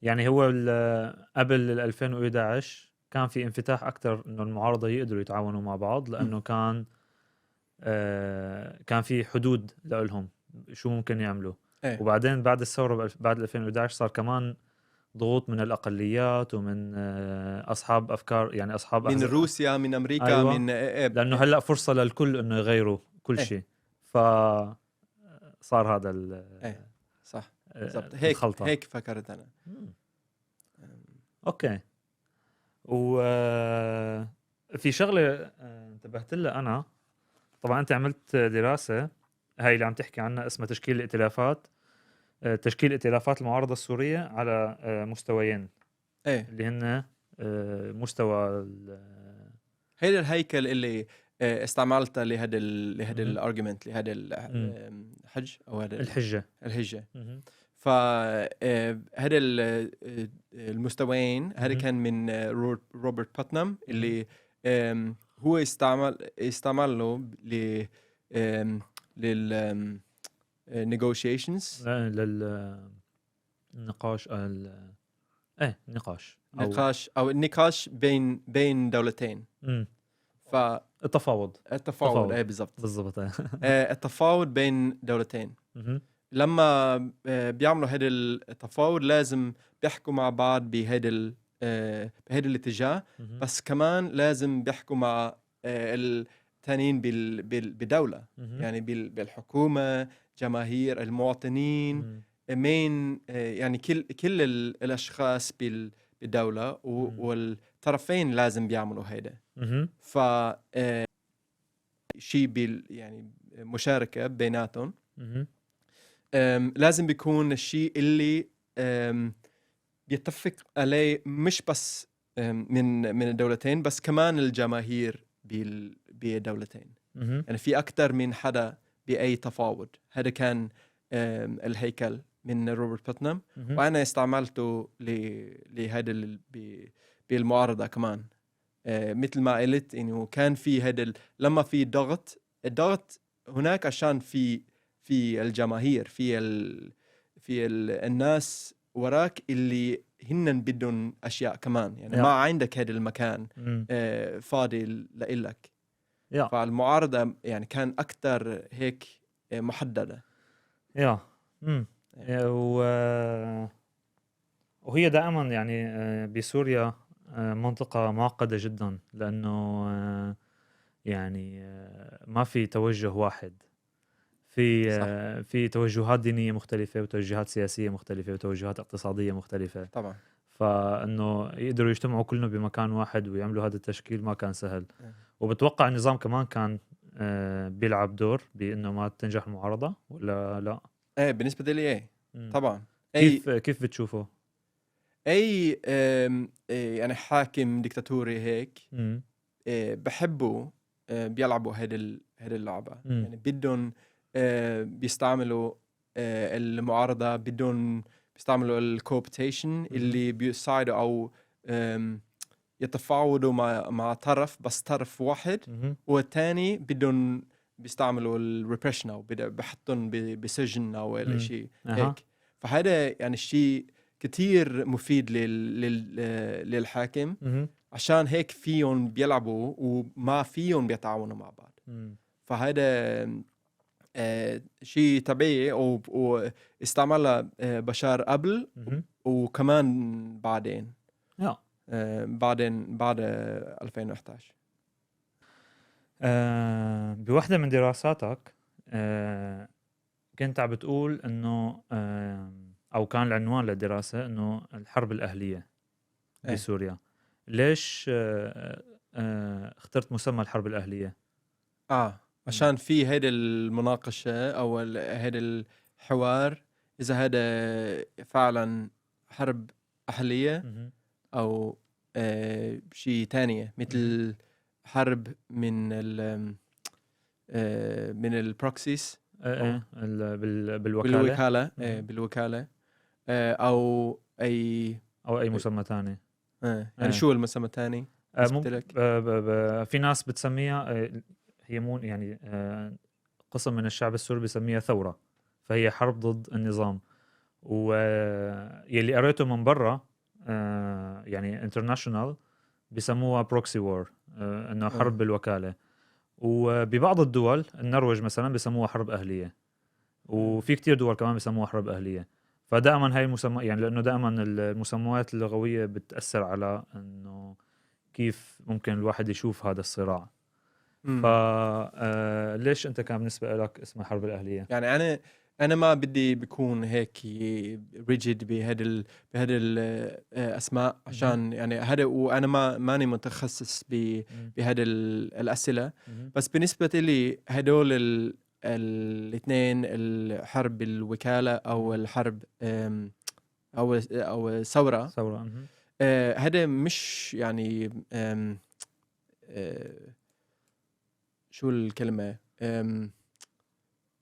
يعني هو قبل 2011 كان في انفتاح أكتر إنه المعارضة يقدروا يتعاونوا مع بعض، لأنه كان في حدود لهم شو ممكن يعملوا. وبعدين بعد الثورة بعد 2011 صار كمان ضغوط من الأقليات ومن أصحاب أفكار، يعني أصحاب من روسيا، من أمريكا. أيوة. من لأنه هلأ فرصة للكل إنه يغيروا كل شيء، فصار هذا صح بالضبط. هيك فكرت أنا. أوكي. وفي شغلة انتبهت لها أنا، طبعا أنت عملت دراسة هاي اللي عم تحكي عنها اسمها تشكيل الائتلافات، تشكيل ائتلافات المعارضة السورية على مستويين. اللي هن مستوى هيدا الهيكل اللي استعملته لهذا الارجيومنت، لهذا الحج او هذا الحجة. فهذا المستويين هذا كان من روبرت باتنام، اللي هو استعمله لل negotiations، للنقاش النقاش بين دولتين. التفاوض بالضبط. التفاوض بين دولتين. لما بيعملوا هذا التفاوض لازم بيحكوا مع بعض بهذا الاتجاه، بس كمان لازم بيحكوا مع الثانيين بالدولة، يعني بالحكومة، جماهير، المواطنين، مين يعني كل الاشخاص بالدولة، والطرفين لازم بيعملوا هيدا. ف شيء يعني مشاركة بيناتهم. لازم بيكون الشيء اللي بيتفق عليه مش بس من الدولتين، بس كمان الجماهير بالدولتين. يعني في أكتر من حدا بأي تفاوض. هذا كان الهيكل من روبرت باتنام، وأنا استعملته لهذا بالمعارضة كمان. مثل ما قلت إنه كان في هذا لما في الضغط هناك عشان في الجماهير، في الناس وراك اللي هن بدهم أشياء كمان، يعني ما عندك هذا المكان فاضي لإلك. فالمعارضة يعني كان أكتر هيك محددة. وهي دائما يعني بسوريا منطقة معقدة جدا، لأنه يعني ما في توجه واحد، في توجهات دينية مختلفة، وتوجهات سياسية مختلفة، وتوجهات اقتصادية مختلفة. طبعا. فإنه يقدروا يجتمعوا كلهم بمكان واحد ويعملوا هذا التشكيل ما كان سهل. وبتوقع النظام كمان كان بيلعب دور بإنه ما تنجح المعارضة ولا لا؟ بالنسبة لي طبعا. كيف بتشوفه؟ يعني حاكم ديكتاتوري هيك بحبوا بيلعبوا هيدا اللعبة. يعني بدهم بيستعملوا المعارضة، بدهم بيستعملوا الكوبتيشن اللي بيساعدوا أو يتفاوضوا مع طرف، بس طرف واحد، والتاني بدهم بيستعملوا الريبريشن أو بحطهم بسجن أو أي شيء هيك. فهذا يعني الشيء كتير مفيد للحاكم، عشان هيك فيهم بيلعبوا وما فيهم بيتعاونوا مع بعض. فهذا شيء طبيعي، واستعملها بشار قبل وكمان بعدين بعد 2011. بوحدة من دراساتك كنت عم بتقول انه او كان العنوان للدراسة انه الحرب الأهلية بسوريا. ليش اخترت مسمى الحرب الأهلية؟ عشان في هيدا المناقشة أو هيدا الحوار، إذا هذا فعلا حرب أهلية أو شيء تانية، مثل حرب من البروكسيس بالوكالة أو أي مسمى تاني. يعني شو المسمى الثاني؟ بالنسبة لك؟ في ناس بتسميها هي مو يعني قسم من الشعب السوري بيسميها ثورة، فهي حرب ضد النظام. ويلي قريته من برا يعني انترناشونال بيسموها بروكسي وور، انه حرب بالوكالة. وببعض الدول النرويج مثلا بيسموها حرب أهلية، وفي كتير دول كمان بيسموها حرب أهلية. فدائما هاي المسمى يعني لأنه دائما المسميات اللغوية بتأثر على انه كيف ممكن الواحد يشوف هذا الصراع. ليش انت كان بالنسبه لك اسمها حرب الاهليه؟ يعني انا ما بدي بكون هيك ريجيد بهذا الاسماء، عشان يعني هذا، وانا ماني متخصص بهذا الاسئله. بس بالنسبه لي هدول الاثنين، الحرب الوكاله او الحرب او ثوره، هذا مش يعني شو الكلمه،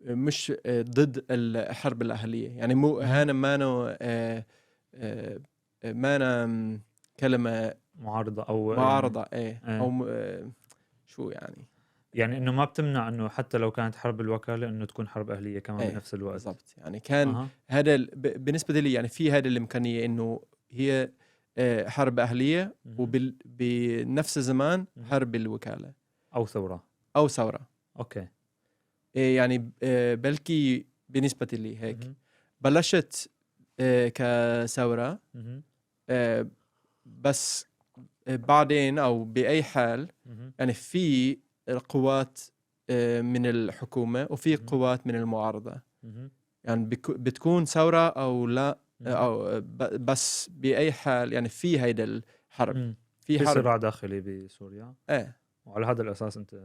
مش ضد الحرب الأهلية. يعني مو هانا مانا كلمة معارضة أو معارضة أو شو يعني إنه ما بتمنع إنه حتى لو كانت حرب الوكالة إنه تكون حرب أهلية كمان بنفس الوقت. بالضبط. يعني كان هذا بالنسبة لي يعني في هذا الإمكانية إنه هي حرب أهلية وبنفس الزمان حرب الوكالة أو ثورة أوكي. يعني بلكي بالنسبة لي هيك بلشت كثورة، بس بعدين أو بأي حال يعني في قوات من الحكومة وفي قوات من المعارضة. يعني بتكون ثورة أو لا، أو بس بأي حال يعني في هيدا الحرب، في صراع داخلي بسوريا. وعلى هذا الأساس أنت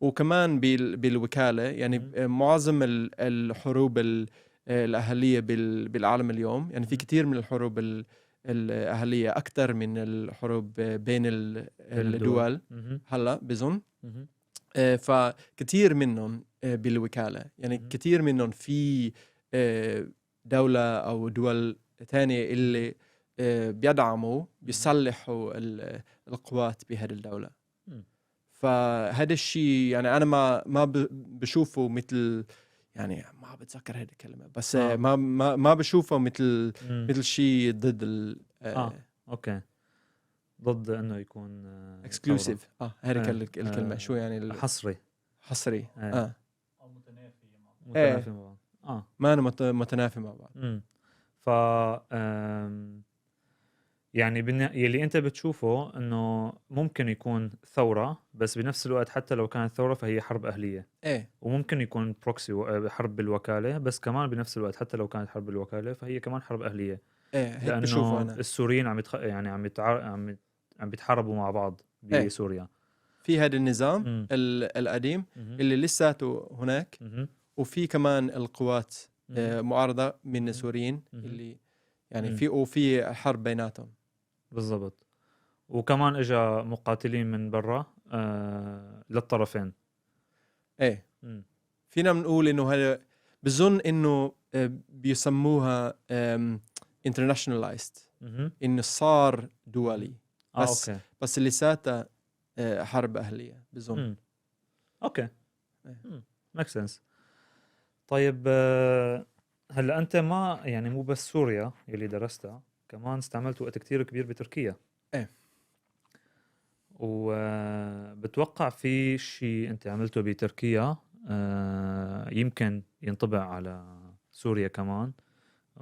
وكمان بالوكالة يعني معظم الحروب الأهلية بالعالم اليوم، يعني في كتير من الحروب الأهلية أكثر من الحروب بين الدول هلأ بظن. فكتير منهم بالوكالة، يعني كتير منهم في دولة أو دول تانية اللي بيدعموا بيصلحوا القوات بهذه الدولة. فهذا الشيء يعني أنا ما بشوفه مثل، يعني ما بتذكر هذه الكلمة، بس ما بشوفه مثل شيء ضد أوكي، ضد إنه يكون اكسكلوسيف. هذه الكلمة شو يعني؟ حصري. أو متنافي مع بعض. ما أنا متنافي مع بعض. ف يعني يلي انت بتشوفه انه ممكن يكون ثورة، بس بنفس الوقت حتى لو كانت ثورة فهي حرب أهلية. وممكن يكون بروكسي حرب بالوكالة، بس كمان بنفس الوقت حتى لو كانت حرب بالوكالة فهي كمان حرب أهلية. هيك بشوفه أنا. السوريين عم بيتحاربوا مع بعض بسوريا. في هذا النظام القديم اللي لساته هناك، وفي كمان القوات معارضة من السوريين اللي يعني في حرب بيناتهم. بالضبط. وكمان اجا مقاتلين من برا للطرفين. فينا بنقول انه هذا بظن انه بيسموها internationalized، انه صار دولي. بس اللي ساته حرب أهلية بظن. اوكي ميك سنس. طيب هلا انت ما يعني مو بس سوريا اللي درستها، كمان استعملت وقت كتير كبير بتركيا. وبتوقع في شيء انت عملته بتركيا يمكن ينطبع على سوريا كمان.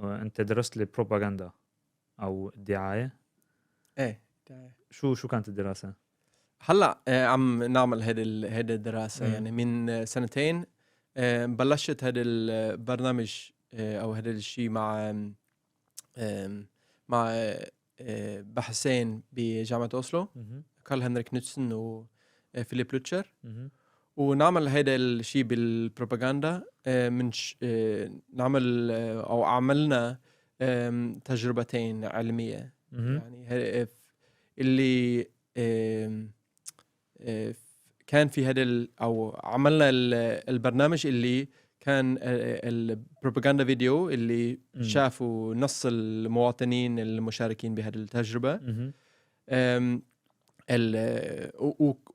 انت درست لي بروباغندا او الدعاية. دعاية. شو كانت الدراسة؟ هلا عم نعمل هذه الدراسة. يعني من سنتين بلشت هذا البرنامج او هذا الشيء مع بحثين بجامعة أوسلو، كارل هنريك نوتسون وفيليب لوتشر. ونعمل هذا الشيء بالبروباغندا. من نعمل أو عملنا تجربتين علمية. يعني اللي كان في هذا أو عملنا البرنامج اللي كان البروباغندا فيديو اللي شافوا نص المواطنين المشاركين بهذه التجربة.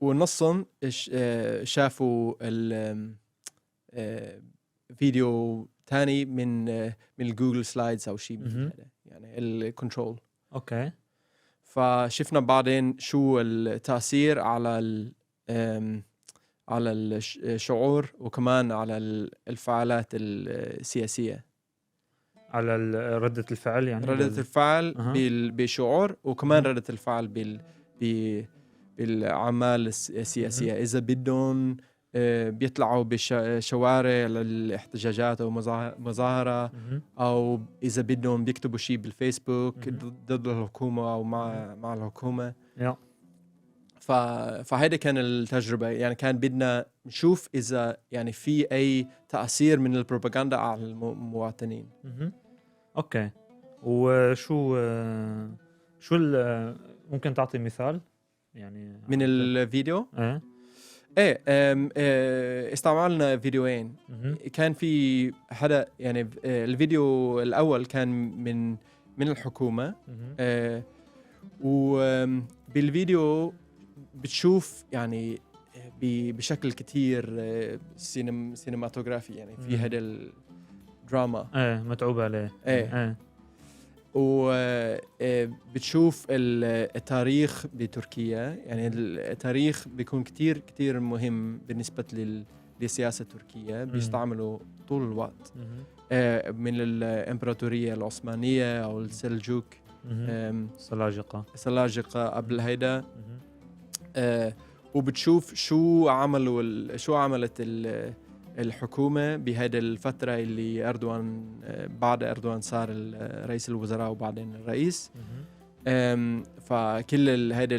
ونصهم شافوا فيديو تاني من الجوجل سلايدز او شيء مثل هذا، يعني الكنترول. اوكي. فشفنا بعدين شو التأثير على الشعور وكمان على الفعالات السياسية، على ردة الفعل، يعني ردة الفعل بالشعور، وكمان ردة الفعل بالأعمال السياسية. إذا بدهم بيطلعوا بشوارع للاحتجاجات أو مظاهرة، أو إذا بدهم بيكتبوا شيء بالفيسبوك ضد الحكومة أو مع الحكومة. فهيدا كان التجربة، يعني كان بدنا نشوف إذا يعني في أي تأثير من البروباغندا على المواطنين. أوكي. وشو ممكن تعطي مثال يعني من الفيديو؟ استعملنا فيديوين. كان في حدا، يعني الفيديو الأول كان من الحكومة، وبالفيديو بتشوف يعني بشكل كتير سينماتوغرافي، يعني في هذا الدراما متعوب عليه. وبتشوف التاريخ بتركيا، يعني التاريخ بيكون كتير كتير مهم بالنسبة للسياسة التركية. بيستعملوا طول الوقت من الإمبراطورية العثمانية أو السلجوق، سلاجقة قبل هيدا. وبتشوف شو عملت الحكومة بهذه الفترة اللي بعد أردوغان صار رئيس الوزراء وبعدين الرئيس. فكل هذه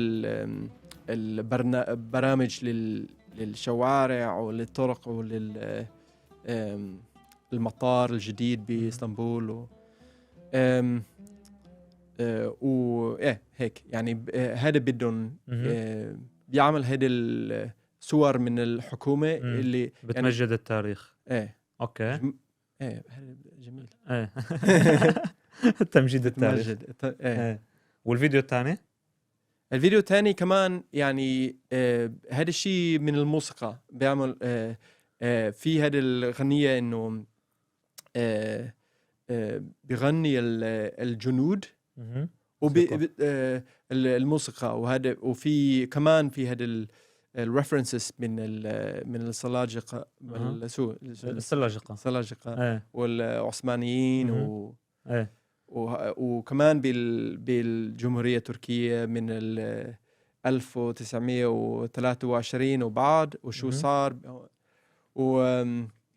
البرامج للشوارع وللطرق وللمطار الجديد بإسطنبول هيك يعني هذا بدهم بيعمل هذه الصور من الحكومة اللي بتمجد يعني التاريخ. اوكي. جميل. تمجيد التاريخ. والفيديو الثاني؟ الفيديو الثاني كمان يعني هذا الشيء من الموسيقى. بيعمل في هذه الغنية انه بيغني الجنود الموسيقى، وهذا وفي كمان في هذا الريفرنسز من السلاجقة السلاجقة والعثمانيين وكمان بالجمهورية التركية من 1923 وبعد وشو صار،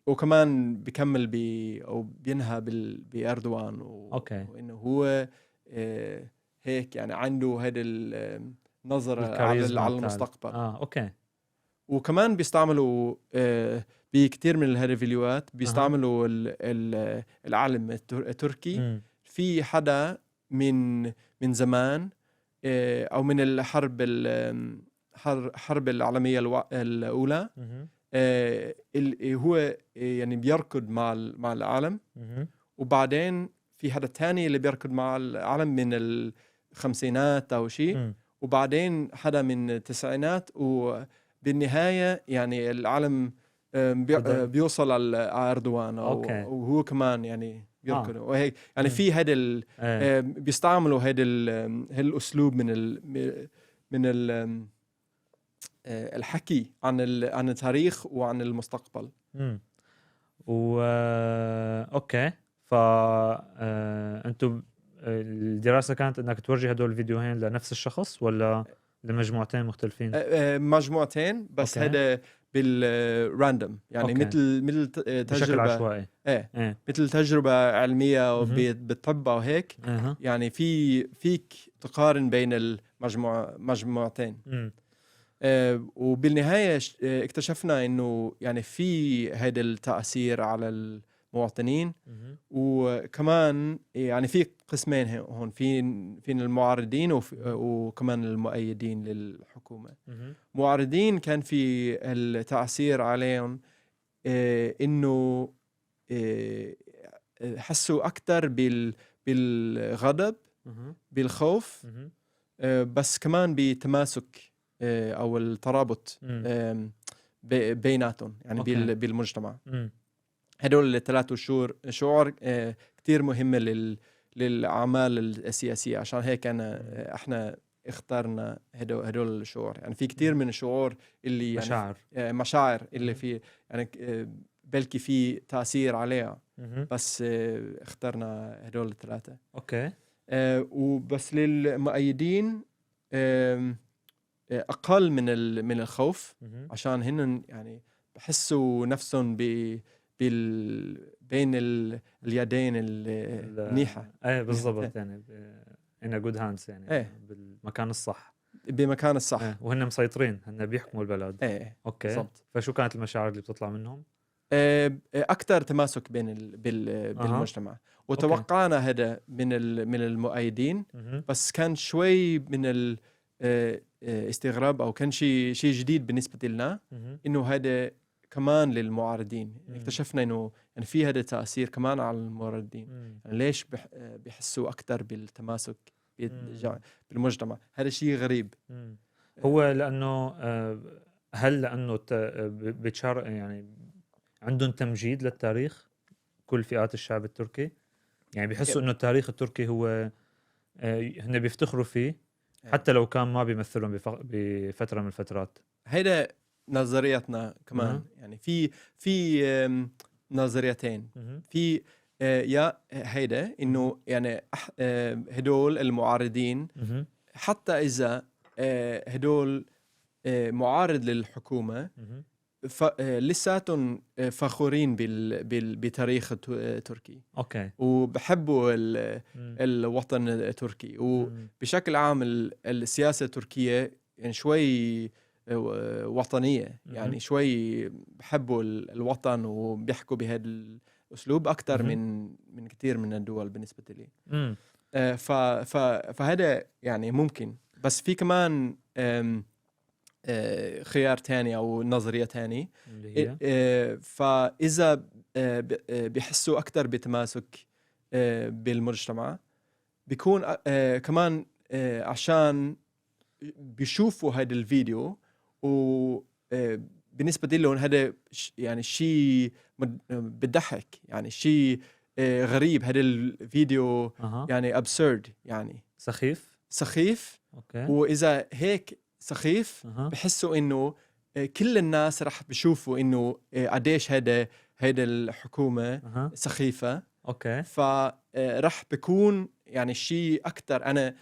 وكمان بيكمل أو بينهى بأردوغان وإنه هو هيك يعني عنده هذا النظرة على المستقبل. أوكي. وكمان بيستعملوا بكتير من هذه الفيديوهات بيستعملوا العلم التركي. في حدا من زمان أو من الحرب العالمية الأولى هو يعني بيركض مع العالم، وبعدين في حدا تاني اللي بيركض مع العالم من الخمسينات أو شيء، وبعدين حدا من التسعينات، وبالنهاية يعني العالم بيوصل على أردوغان وهو كمان يعني بيركض وهيك يعني في هذا بيستعملوا هذا الأسلوب من الحكي عن التاريخ وعن المستقبل. اوكي. انتم الدراسة كانت انك توجه هدول الفيديوهين لنفس الشخص ولا لمجموعتين مختلفين؟ مجموعتين بس. هذا بالراندوم يعني مثل تجربة بشكل عشوائي. مثل تجربة علمية بتطبق وهيك. يعني فيك تقارن بين المجموعتين. وبالنهاية اكتشفنا انه يعني في هذا التأثير على المواطنين. وكمان يعني في قسمين هون، في المعارضين وكمان المؤيدين للحكومة. معارضين كان في التأثير عليهم انه حسوا اكثر بالغضب، بالخوف، بس كمان بتماسك او الترابط بيناتهم يعني بالمجتمع. هدول الثلاث شعور كتير مهمة للأعمال السياسية، عشان هيك احنا اخترنا هدول الشعور. يعني في كتير من الشعور اللي يعني مشاعر اللي في يعني بلكي في تأثير عليها، بس اخترنا هدول الثلاثة. اوكي. وبس للمؤيدين أقل من الخوف، عشان هن يعني بحسوا نفسهم بين اليدين المنيحة. بالضبط يعني in a good hands يعني بالمكان الصح. بمكان الصح. وهن مسيطرين، هن بيحكموا البلد. اوكي بالضبط. فشو كانت المشاعر اللي بتطلع منهم؟ أكثر تماسك بالمجتمع. وتوقعنا هذا من المؤيدين، بس كان شوي من الاستغراب أو كان شيء جديد بالنسبة لنا إنه هذا كمان للمعارضين. اكتشفنا إنه يعني في هذا تأثير كمان على المعارضين. يعني ليش بيحسوا أكثر بالتماسك بالمجتمع؟ هذا شيء غريب. هو لأنه هل لأنه يعني عندهم تمجيد للتاريخ كل فئات الشعب التركي؟ يعني بيحسوا إنه التاريخ التركي هو هن بيفتخروا فيه حتى لو كان ما بيمثلهم بفترة من الفترات. هيدا نظريتنا كمان. يعني في نظريتين. في يا هيدا إنه يعني هدول المعارضين حتى إذا هدول معارض للحكومة لساتهم فخورين بتاريخ تركي. اوكي. وبحبوا الوطن التركي، وبشكل عام السياسة التركية يعني شوي وطنية. يعني شوي بحبوا الوطن وبيحكوا بهذا الأسلوب أكتر من كتير من الدول بالنسبة لي. فهذا يعني ممكن. بس في كمان خيار تاني أو نظرية تاني، فإذا بيحسوا أكتر بتماسك بالمجتمع بيكون كمان عشان بيشوفوا هذا الفيديو، وبالنسبة لهم هذا يعني شيء بضحك، يعني شيء غريب. هذا الفيديو يعني absurd، يعني سخيف. أوكي. وإذا هيك سخيف بحسوا إنه كل الناس رح بيشوفوا إنه قديش هذا الحكومة سخيفة. أوكي. فرح بيكون يعني شيء أكتر. أنا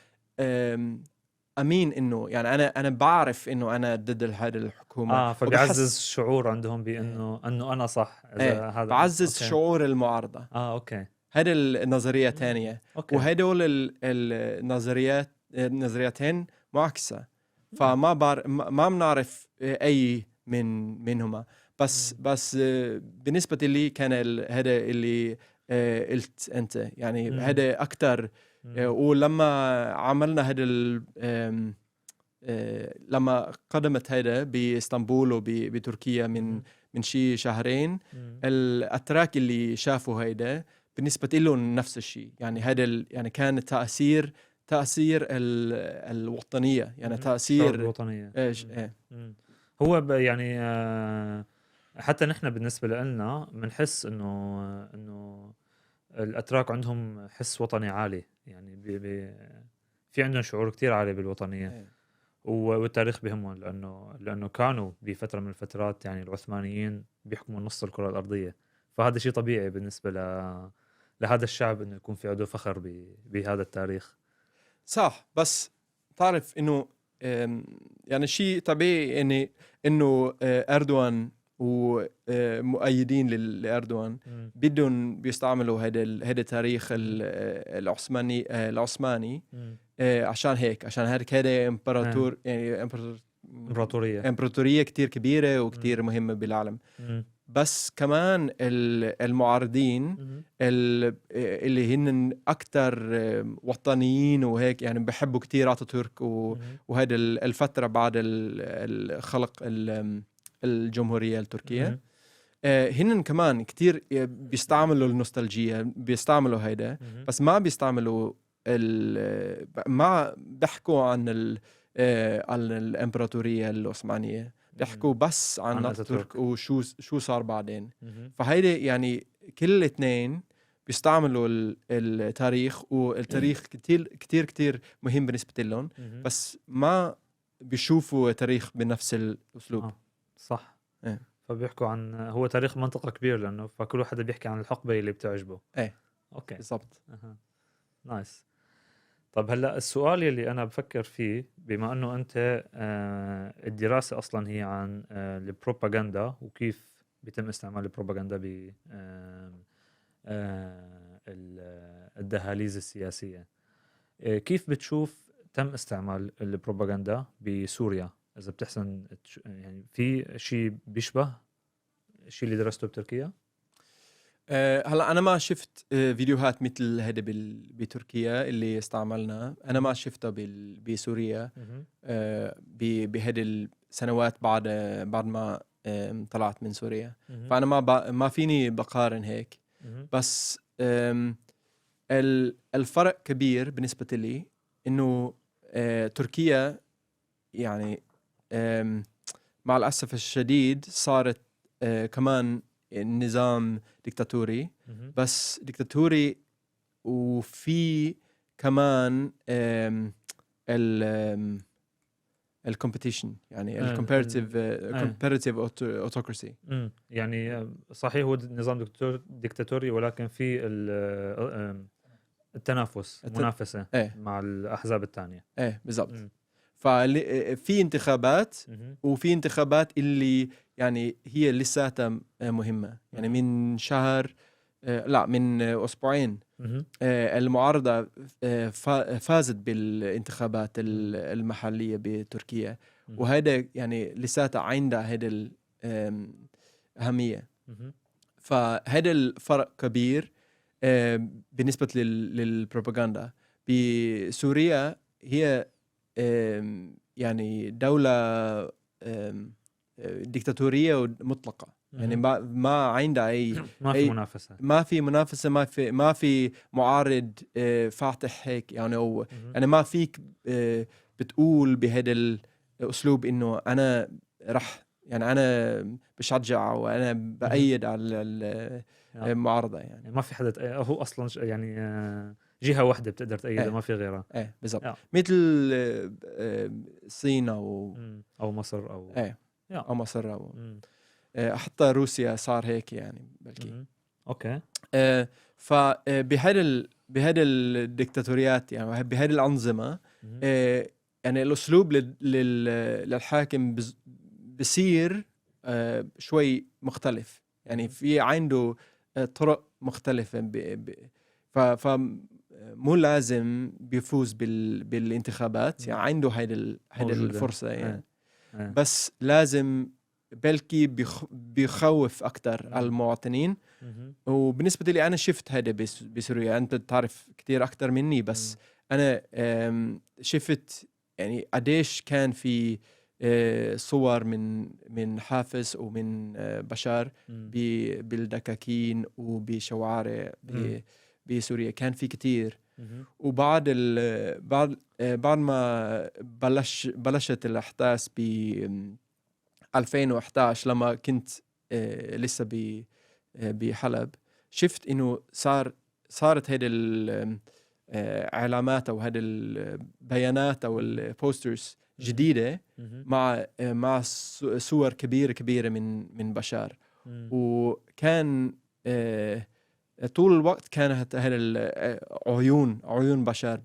أمين إنه يعني أنا بعرف إنه أنا ضد هذه الحكومة. فبيعزز شعور عندهم بأنه أنا صح. هذا بعزز شعور المعارضة. أوكي. هذه النظرية تانية. وهدول النظريتين معكسة، ما بنعرف أي منهما. بس بالنسبة لي كان هذا اللي قلت أنت، يعني هذا أكتر. ولما عملنا هذا لما قدمت هذا بإسطنبول وبتركيا من شي شهرين، الأتراك اللي شافوا هذا بالنسبة لهم نفس الشيء. يعني هذا يعني كان تأثير الوطنية، يعني تأثير الوطنية. هو يعني حتى نحن بالنسبة لنا بنحس إنه الأتراك عندهم حس وطني عالي. يعني في عندهم شعور كتير عالي بالوطنية. والتاريخ بهمهم لأنه كانوا بفترة من الفترات يعني العثمانيين بيحكموا نص الكرة الأرضية. فهذا شيء طبيعي بالنسبة لهذا الشعب إنه يكون في عنده فخر بهذا التاريخ. صح. بس تعرف إنه يعني شيء طبيعي إنه أردوغان ومؤيدين لأردوغان بدهم بيستعملوا هذا التاريخ العثماني عشان هيك هذا إمبراطور يعني إمبراطورية كتير كبيرة وكتير مهمة بالعالم. بس كمان المعارضين اللي هن أكتر وطنيين وهيك، يعني بحبوا كتير آتاتورك وهذا الفترة بعد الخلق الجمهورية التركية، هن كمان كتير بيستعملوا النوستالجية، بيستعملوا هيدا. بس ما بيستعملوا ما بيحكوا عن الإمبراطورية العثمانية، بيحكوا بس عن أتاتورك وشو صار بعدين. فهيدي يعني كل اثنين بيستعملوا التاريخ، والتاريخ كتير مهم بالنسبة لهم، بس ما بيشوفوا تاريخ بنفس الأسلوب. صح. فبيحكوا عن هو تاريخ منطقة كبير، لأنه فكل واحد بيحكي عن الحقبة اللي بتعجبه. أوكي بالضبط. نايس. طب هلا السؤال اللي أنا بفكر فيه، بما أنه أنت الدراسة أصلا هي عن البروباغندا وكيف بيتم استعمال البروباغندا ب الدهاليز السياسية، كيف بتشوف تم استعمال البروباغندا بسوريا؟ إذا بتحسن يعني في شيء بيشبه الشيء اللي درسته بتركيا؟ هلا أنا ما شفت فيديوهات مثل هذا بتركيا اللي استعملنا. أنا ما شفتها بسوريا بهذه السنوات بعد ما طلعت من سوريا. فأنا ما فيني بقارن هيك. بس الفرق كبير بالنسبة لي، إنه تركيا يعني مع الأسف الشديد صارت كمان النظام ديكتاتوري، بس ديكتاتوري وفي كمان الكومبيتيشن، يعني الكومبيتيتيف اوتوكراسي. يعني صحيح هو نظام ديكتاتوري، ولكن في التنافس المنافسة مع الأحزاب الثانية. بالضبط. ففي انتخابات، وفي انتخابات اللي يعني هي لساتها مهمة. يعني من شهر من أسبوعين المعارضة فازت بالانتخابات المحلية بتركيا، وهذا يعني لساتها عندها هذا الأهمية. فهذا الفرق كبير بالنسبة للبروباغندا. بسوريا هي يعني دولة ديكتاتورية مطلقة. يعني ما عندها ما في منافسة، ما في معارض فاتح هيك. يعني يعني ما فيك بتقول بهذا الأسلوب إنه أنا يعني أنا بشجع وأنا بأيد على المعارضة. يعني ما في حدا هو أصلا يعني جهة واحدة بتقدر تأيدها، ما في غيرها. بالضبط. مثل الصين أو مصر أو مصر أو حتى روسيا صار هيك يعني بلكي. أوكي. بهذا الديكتاتوريات، يعني بهذه الأنظمة يعني الأسلوب للحاكم بصير شوي مختلف. يعني في عنده طرق مختلفة مو لازم بيفوز بالانتخابات. يعني عنده هيدا الفرصة يعني. بس لازم بلكي بيخوف أكتر على المواطنين. وبالنسبة لي أنا شفت هذا بسوريا. أنت تعرف كتير أكتر مني، بس أنا شفت يعني قديش كان في صور من حافظ ومن بشار بالدكاكين وبشوارع بسوريا. كان في كتير. وبعد بعد ما بلشت الأحداث ب 2011 لما كنت لسه بحلب، شفت إنه صارت هذه العلامات أو هذه البيانات أو البوسترز جديدة مع صور كبيرة من بشار. وكان طول الوقت كانت عيون بشار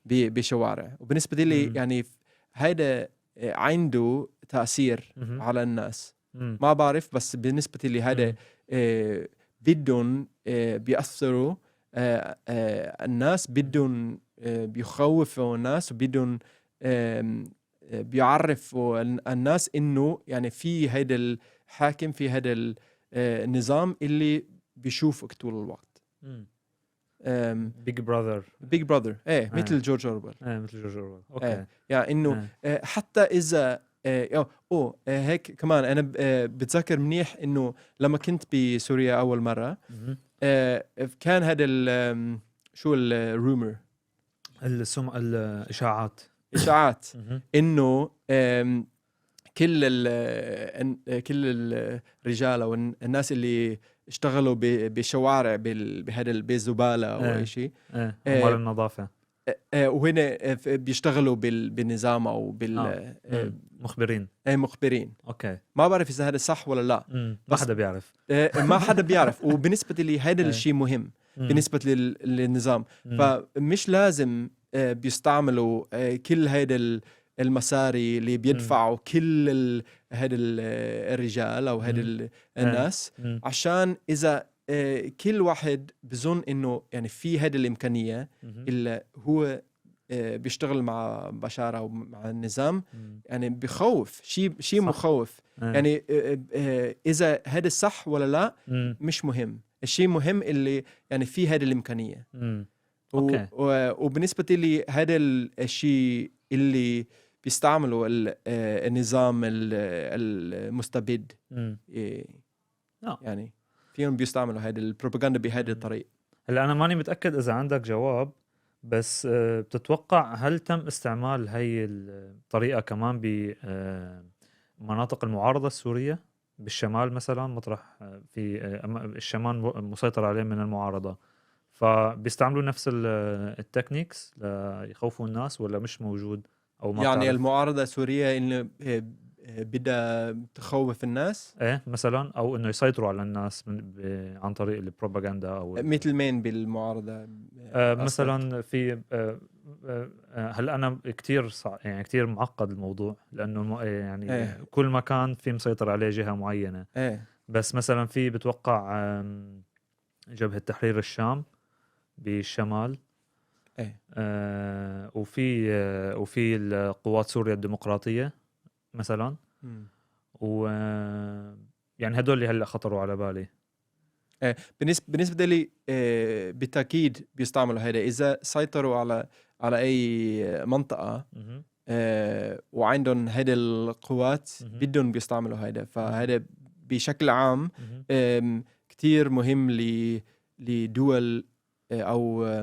بشوارع. وبالنسبة لي يعني هذا عنده تأثير على الناس. ما بعرف، بس بالنسبة لي هذا بدهم بيأثروا الناس، بدهم بيخوفوا الناس، وبدهم بيعرفوا الناس إنه يعني في هذا الحاكم، في هذا النظام اللي بيشوفك طول الوقت. بيج براذر مثل جورج أورويل. مثل جورج أورويل. اوكي. يعني انه حتى اذا هيك كمان انا بتذكر منيح انه لما كنت بسوريا اول مره كان هذا شو الرومر، الاشاعات اشاعات مهم. انه كل الرجال او الناس اللي اشتغلوا بشوارع بهذا الزباله او اي شيء عمال النظافة وهنا بيشتغلوا بالنظام او مخبرين. مخبرين. اوكي ما بعرف اذا هذا صح ولا لا، ما بس حدا بيعرف. ما حدا بيعرف. وبالنسبه لي هذا الشيء مهم بالنسبه للنظام. فمش لازم بيستعملوا كل هيدا المصاري اللي بيدفعوا كل هذا الرجال او هذا الناس عشان اذا كل واحد بظن انه يعني في هذه الامكانيه اللي هو بيشتغل مع بشار او مع النظام، يعني بخوف شيء مخوف. يعني اذا هذا صح ولا لا مش مهم. الشيء مهم اللي يعني في هذه الامكانيه. وبالنسبه لي هذا الشيء اللي بيستعملوا النظام المستبد يعني فيهم بيستعملوا هذه البروباغندا بهذه الطريقه. هلا انا ماني متاكد اذا عندك جواب، بس بتتوقع هل تم استعمال هي الطريقه كمان بمناطق المعارضه السوريه بالشمال مثلا، مطرح في الشمال مسيطر عليه من المعارضه، فبيستعملوا نفس التكنيكس ليخوفوا الناس ولا مش موجود او ما يعني بتعرف؟ المعارضه السوريه انه بدها تخوف الناس مثلا، او انه يسيطروا على الناس عن طريق البروباغندا او مثل مين بالمعارضه مثلا في هلا انا كتير يعني كتير معقد الموضوع، لانه يعني كل مكان في مسيطر عليه جهه معينه. بس مثلا في بتوقع جبهه تحرير الشام بالشمال، وفي القوات سوريا الديمقراطيه مثلا، يعني هدول اللي هلا خطروا على بالي. بالنسبه لي بالتاكيد بيستعملوا هذا اذا سيطروا على اي منطقه وعندهم هذه القوات بدهم بيستعملوا هذا. فهذا بشكل عام كتير مهم لدول او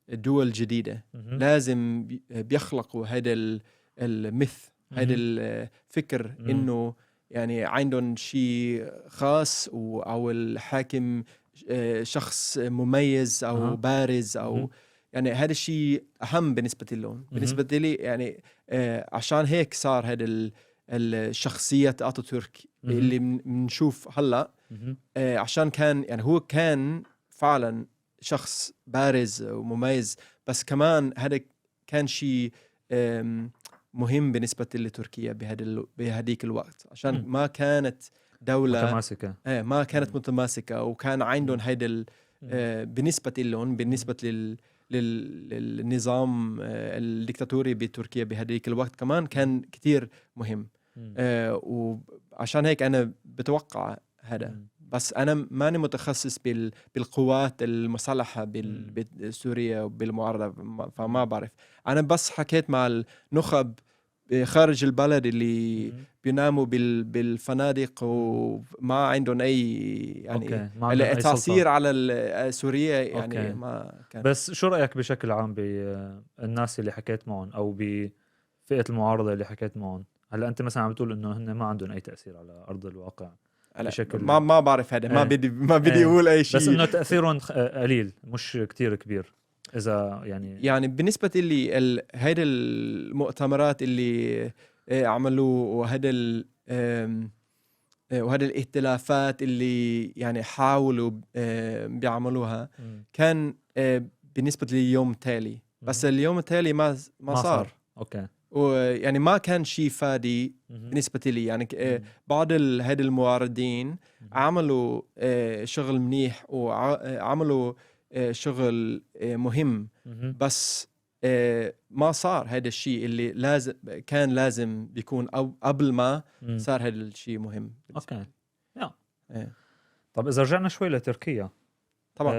دول جديده. لازم بيخلقوا هذا الميث، هذا الفكر انه يعني عندهم شيء خاص او الحاكم شخص مميز او بارز او يعني هذا الشيء اهم بالنسبه لهم. بالنسبه لي يعني عشان هيك صار هذا الشخصيه اتاتورك اللي بنشوف هلا، عشان كان يعني هو كان فعلا شخص بارز ومميز، بس كمان هذا كان شيء مهم بالنسبة لتركيا بهذيك الوقت، عشان ما كانت دولة متماسكة. ما كانت متماسكة، وكان عندهم هيدا بالنسبة لهم، بالنسبة للنظام الدكتاتوري بتركيا بهذيك الوقت كمان كان كتير مهم. وعشان هيك أنا بتوقع هذا. بس أنا ماني متخصص بالقوات المسلحة بسوريا وبالمعارضة، فما بعرف. أنا بس حكيت مع النخب خارج البلد اللي بيناموا بالفنادق وما عندهم أي يعني تأثير على سوريا يعني. ما كان. بس شو رأيك بشكل عام بالناس اللي حكيت معهم أو بفئة المعارضة اللي حكيت معهم؟ هلا أنت مثلا عم بتقول إنه هن ما عندهم أي تأثير على أرض الواقع بشكل ما بعرف هذا. ما بدي أقول أي شيء، بس إنه تأثيرهم قليل مش كتير كبير. إذا يعني بالنسبة لي هيدا المؤتمرات اللي عملوه وهذا الائتلافات اللي يعني حاولوا بيعملوها كان بالنسبة لليوم التالي. بس اليوم التالي ما صار. ويعني ما كان شيء فادي بالنسبة لي. يعني بعض هيدا المعارضين عملوا شغل منيح وعملوا شغل مهم، بس ما صار هذا الشيء اللي كان لازم بيكون قبل ما صار هذا الشيء مهم. طب إذا رجعنا شوي لتركيا، طبعا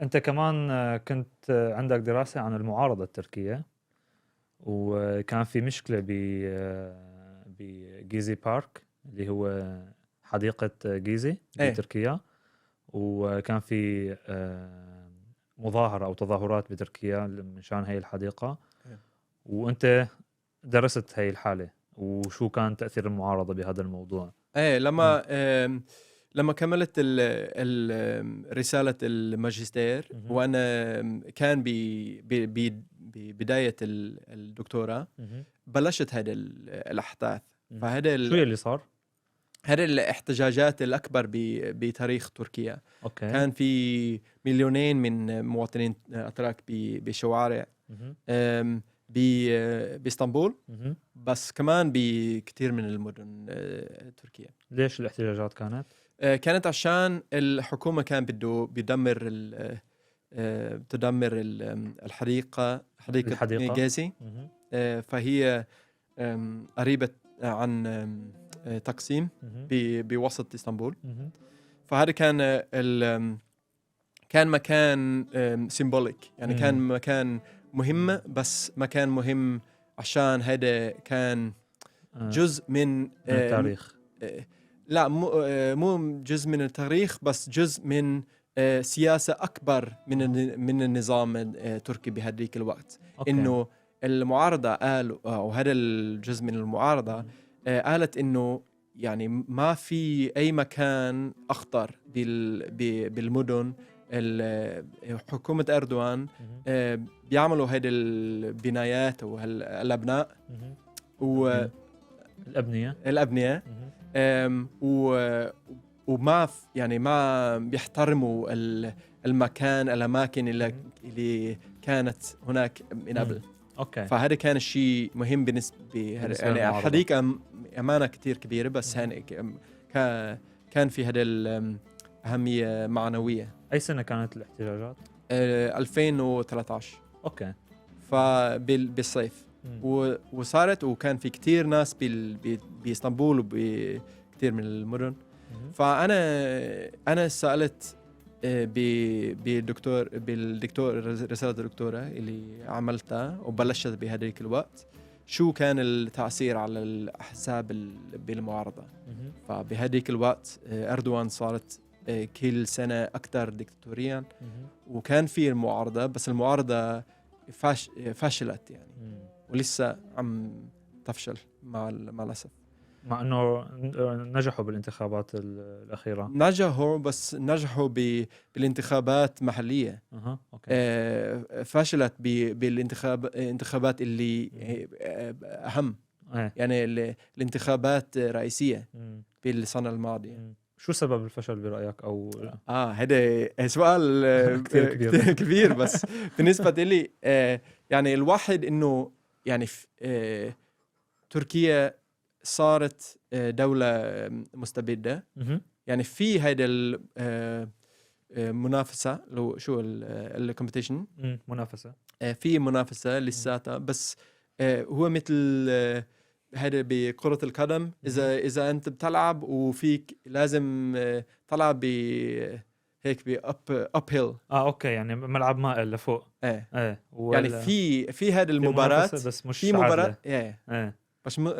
أنت كمان كنت عندك دراسة عن المعارضة التركية، وكان في مشكلة بجيزي بارك اللي هو حديقة جيزي بتركيا، وكان في مظاهرة أو تظاهرات بتركيا مشان هاي الحديقة، وانت درست هاي الحالة وشو كان تأثير المعارضة بهذا الموضوع؟ ايه لما كملت رسالة الماجستير وانا كان ببداية الدكتوراه بلشت هذه الاحداث. فهذا شو اللي صار؟ هذه الاحتجاجات الأكبر بتاريخ تركيا. أوكي. كان في مليونين من مواطنين أتراك بشوارع بإسطنبول، بس كمان بكثير من المدن تركيا. ليش الاحتجاجات كانت؟ كانت عشان الحكومة كان بده تدمر حديقة جازي. فهي قريبة عن تقسيم بوسط اسطنبول. فهذا كان مكان سيمبوليك، يعني كان مكان مهم، بس مكان مهم عشان هذا كان جزء من التاريخ. لا مو جزء من التاريخ، بس جزء من سياسة أكبر من النظام التركي بهذيك الوقت. إنه المعارضة قالوا، أو هذا الجزء من المعارضة قالت إنه يعني ما في أي مكان أخطر بالمدن. حكومة أردوغان بيعملوا هذه البنايات والأبناء الأبنية وما يعني ما بيحترموا الأماكن اللي كانت هناك من قبل. أوكي. فهذا كان الشيء مهم بالنسبة يعني حديقة أمانة كتير كبيرة، بس كان في هذا الأهمية معنوية. أي سنة كانت الاحتجاجات؟ 2013. أوكي. بالصيف وصارت، وكان في كتير ناس بإسطنبول وبكتير من المدن. فأنا سألت بالدكتور رسالة الدكتورة اللي عملتها وبلشت بهذيك الوقت، شو كان التأثير على الأحزاب بالمعارضة. فبهذيك الوقت أردوغان صارت كل سنة أكثر ديكتاتوريا، وكان في المعارضة، بس المعارضة فشلت يعني، ولسه عم تفشل مع الأسف. مع أنه نجحوا بالانتخابات الأخيرة. نجحوا، بس نجحوا بالانتخابات محلية. أوكي. فشلت بالانتخابات اللي أهم. يعني الانتخابات رئيسية بالسنة الماضية. شو سبب الفشل برأيك؟ أو هذا سؤال كتير كبير. بس بالنسبة لي يعني الواحد إنه يعني تركيا صارت دولة مستبدة. يعني في هيدا المنافسة، لو شو الكومبيتيشن، منافسة، في منافسة لساتها، بس هو مثل هذا بكرة القدم. إذا أنت بتلعب وفيك لازم تلعب هيك up hill. أوكي، يعني ملعب مائل لفوق. يعني في هذه المباراة، بس مش في مباراة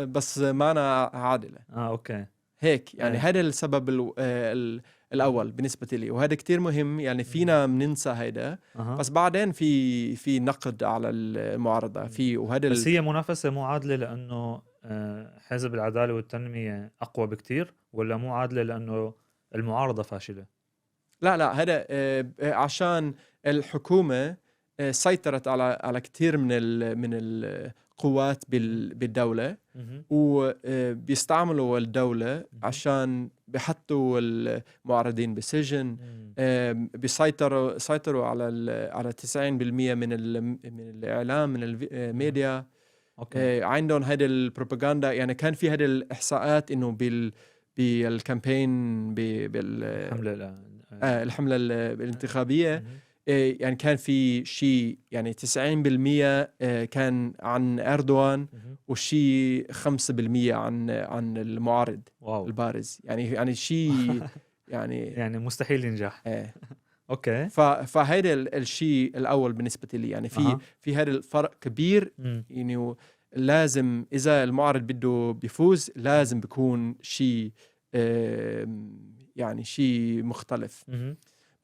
بس معنا عادلة. أوكي. هيك يعني هذا السبب الأول بالنسبة لي، وهذا كتير مهم. يعني فينا ننسى هيدا، بس بعدين في نقد على المعارضة وهذا بس هي منافسة مو عادلة لأنه حزب العدالة والتنمية أقوى بكتير، ولا مو عادلة لأنه المعارضة فاشلة؟ لا هذا عشان الحكومة سيطرت على كتير من القوات بالدولة، وبيستعملوا الدولة عشان بيحطوا المعارضين بالسجن. سيطروا على 90% من الإعلام، من الميديا. عندهم هذه البروباغندا. يعني كان في هذه الإحصاءات إنه بالكامبين الحملة الانتخابية، يعني كان في شيء يعني 90% كان عن أردوغان، وشيء 5% عن المعارض. واو. البارز. يعني شيء يعني مستحيل ينجح. اوكي. فهذا الشيء الأول بالنسبة لي. يعني في هذا الفرق كبير. يعني لازم إذا المعارض بده بيفوز لازم بيكون شيء يعني شيء مختلف.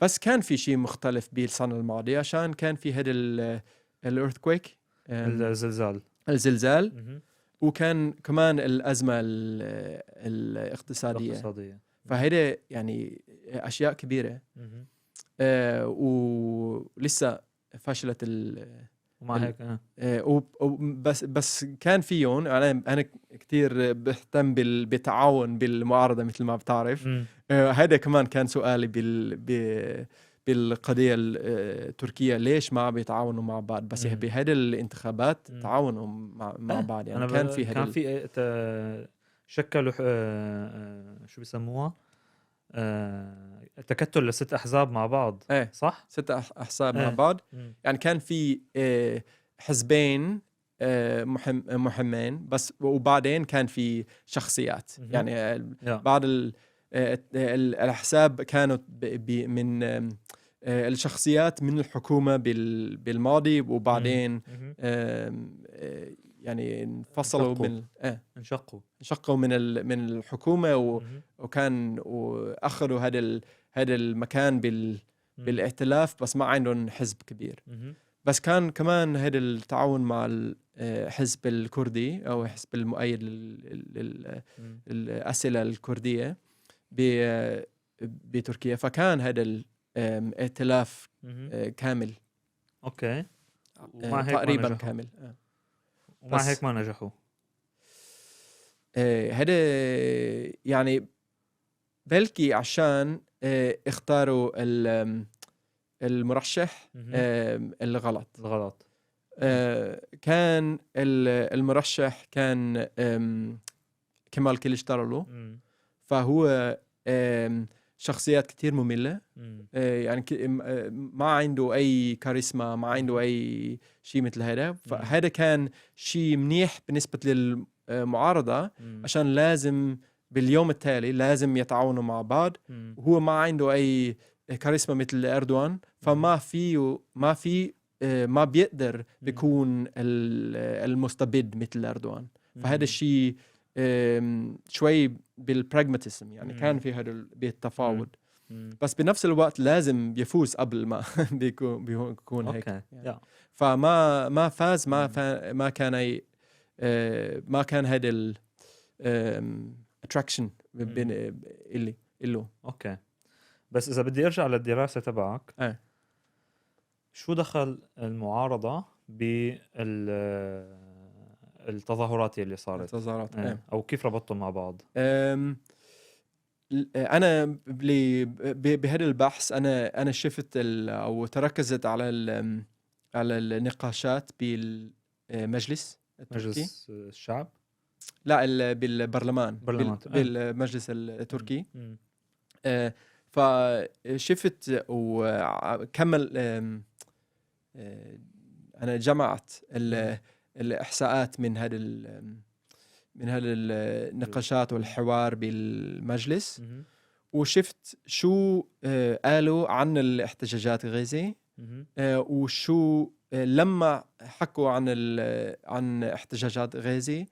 بس كان في شيء مختلف بالسنة الماضية، عشان كان في هذا الارثكويك، الزلزال. الزلزال، وكان كمان الأزمة الاقتصادية. فهذا يعني أشياء كبيرة. ولسه فشلت ومع هيك بس كان فيهم. أنا كتير بهتم بالتعاون بالمعارضة مثل ما بتعرف. هذا كمان كان سؤالي بالقضية التركية، ليش ما بيتعاونوا مع بعض؟ بس بهذه الانتخابات تعاونوا مع بعض. يعني كان في شكلوا شو بيسموها تكتل ل6 أحزاب مع بعض. صح؟ 6 أحزاب مع بعض. يعني كان في حزبين مهمين بس، وبعدين كان في شخصيات. يعني بعض الأحزاب كانت من الشخصيات من الحكومة بالماضي، وبعدين يعني انفصلوا انشقوا من الحكومة، وأخذوا هذا المكان بالائتلاف، بس ما عندهم حزب كبير. بس كان كمان هذا التعاون مع الحزب الكردي أو حزب المؤيد للأسئلة الكردية بتركيا. فكان هذا الائتلاف كامل. أوكي. ومع هيك تقريبا كامل. ومع هيك ما نجحوا. هذا يعني بلكي عشان اختاروا المرشح الغلط. كان المرشح كان كمال كليشدارولو. فهو شخصيات كتير مملة. يعني ما عنده أي كاريزما، ما عنده أي شيء مثل هذا. فهذا كان شيء منيح بالنسبة للمعارضة، عشان لازم باليوم التالي لازم يتعاونوا مع بعض. وهو ما عنده أي كاريزما مثل أردوغان، ما بيقدر بيكون المستبد مثل أردوغان. فهذا الشيء شوي بالبراغماتيزم. يعني كان في هذا بالتفاوض، بس بنفس الوقت لازم يفوز قبل ما بيكون هيك. يعني فما فاز. ما كان هذا الاتراكشن اللي له. اوكي. بس اذا بدي ارجع للدراسة تبعك، شو دخل المعارضة بالتظاهرات اللي صارت؟ او كيف ربطتهم مع بعض؟ انا بهذا البحث انا شفت او تركزت على النقاشات بالمجلس التركي. مجلس الشعب؟ لا، بالبرلمان. بالمجلس التركي. فشفت وكمل. انا جمعت الاحصاءات من هذا النقاشات والحوار بالمجلس، وشفت شو قالوا عن الاحتجاجات غزة، وشو لما حكوا عن احتجاجات غزة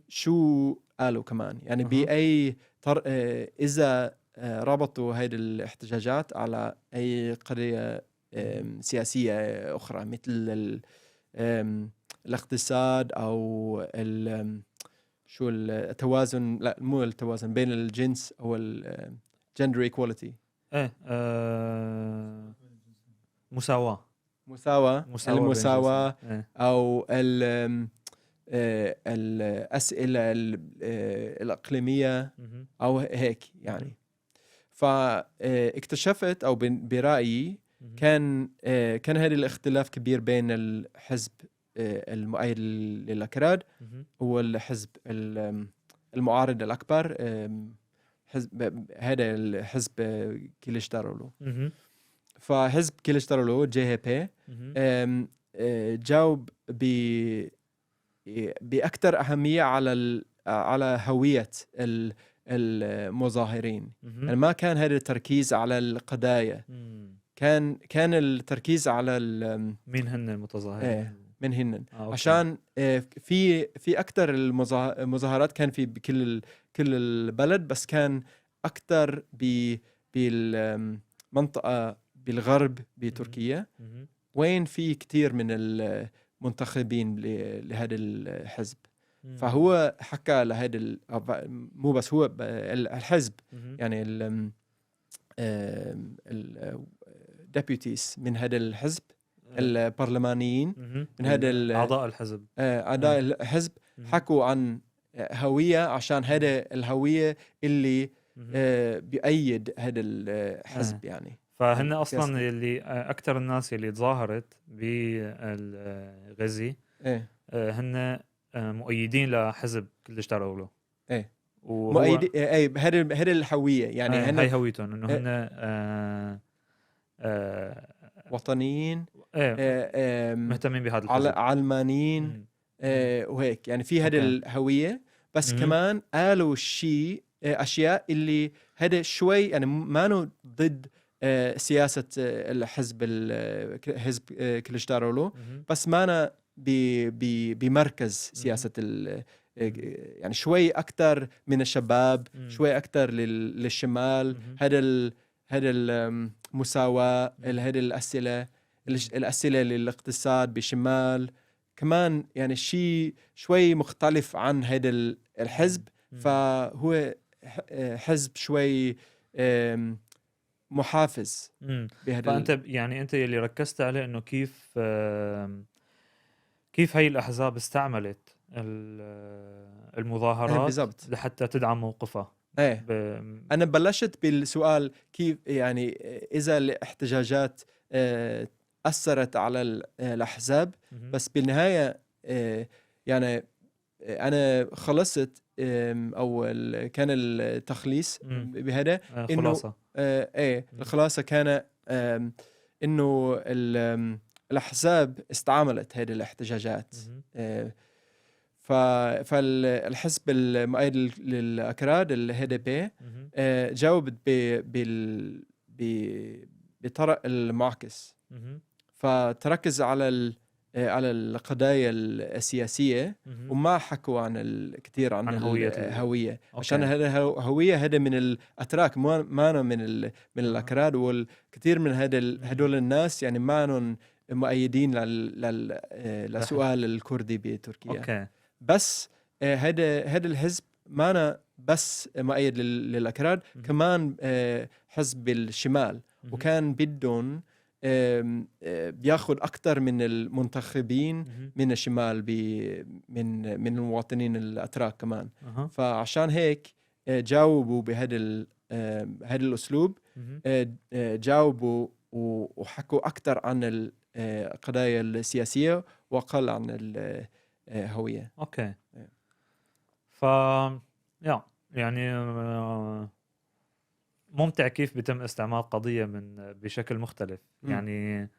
شو قالوا كمان. يعني بأي إذا ربطوا هذه الاحتجاجات على أي قضية سياسية أخرى مثل الاقتصاد أو شو التوازن. لا، مو التوازن بين الجنس أو gender equality. مساواة. المساواة أو الأسئلة الإقليمية أو هيك يعني. فاكتشفت أو برأيي كان هذا الاختلاف كبير بين الحزب المؤيد للأكراد هو الحزب المعارض الأكبر، هذا الحزب كليشدارولو. فحزب كليشدارولو JHP جاوب بأكثر أهمية على هوية المظاهرين. يعني ما كان هذا التركيز على القضايا، كان التركيز على مين هن المتظاهرين. من هن. عشان في أكثر المظاهرات كان في بكل البلد، بس كان أكثر بالمنطقة بالغرب بتركيا، وين في كتير من منتخبين لهذا الحزب. فهو حكى لهذا مو بس هو الحزب يعني الديبيوتيز من هذا الحزب البرلمانيين من هذا أعضاء الحزب أعضاء الحزب حكوا عن هوية عشان هذا الهوية اللي بيأيد هذا الحزب يعني. فهن أصلاً اللي أكثر الناس اللي تظاهرت بالغزي هن مؤيدين لحزب كلش ترولو. مؤيد هذا الهوية يعني هاي هويتهم إنه هن وطنيين مهتمين بهذا الحزب علمانيين وهيك يعني في هذه الهوية بس كمان قالوا شيء أشياء اللي هذا شوي يعني ما ضد سياسة الحزب حزب كليشتارولو بس مانا بمركز سياسة يعني شوي أكتر من الشباب شوي أكتر للشمال هذا المساواة هذه الأسئلة للاقتصاد بشمال كمان يعني شيء شوي مختلف عن هذا الحزب. فهو حزب شوي محافظ فأنت يعني أنت اللي ركزت عليه إنه كيف هاي الأحزاب استعملت المظاهرات بالضبط لحتى تدعم موقفها. أنا بلشت بالسؤال كيف يعني إذا الاحتجاجات أثرت على الأحزاب بس بالنهاية يعني أنا خلصت أو كان التخليص بهذا خلاصة الخلاصة كان إنه الأحزاب استعملت هذه الاحتجاجات. فالحزب المؤيد للأكراد الHDP جاوبت بطرق المعكس فتركز على القضايا السياسية وما حكوا عن الكثير عن الهوية عشان هذا هوية هذا من الأتراك ما من الأكراد والكثير من هدول الناس يعني ما مؤيدين لسؤال الكردي بتركيا. بس هذا الحزب مانا بس مؤيد للأكراد كمان حزب الشمال وكان بدهم بياخد أكتر من المنتخبين من الشمال من المواطنين الأتراك كمان. فعشان هيك جاوبوا بهذا الأسلوب جاوبوا وحكوا أكتر عن القضايا السياسية وأقل عن الهوية. يعني ممتع كيف بيتم استعمال قضية بشكل مختلف. يعني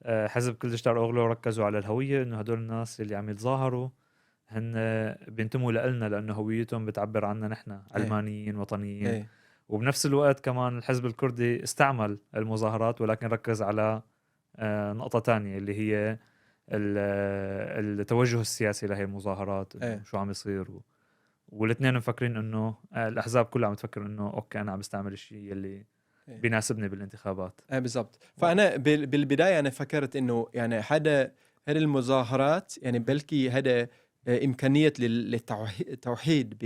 حزب كليشتارولو ركزوا على الهوية إنه هدول الناس اللي عم يتظاهروا هن بينتموا لنا لأنه هويتهم بتعبر عنا نحن علمانيين وطنيين. وبنفس الوقت كمان الحزب الكردي استعمل المظاهرات ولكن ركز على نقطة تانية اللي هي التوجه السياسي لهي المظاهرات شو عم يصير والاثنين مفكرين انه الاحزاب كلها عم تفكر انه اوكي انا عم بستعمل الشيء اللي بيناسبني بالانتخابات. بالضبط. فانا بالبدايه انا فكرت انه يعني هذا المظاهرات يعني بلكي هذا امكانيه للتوحيد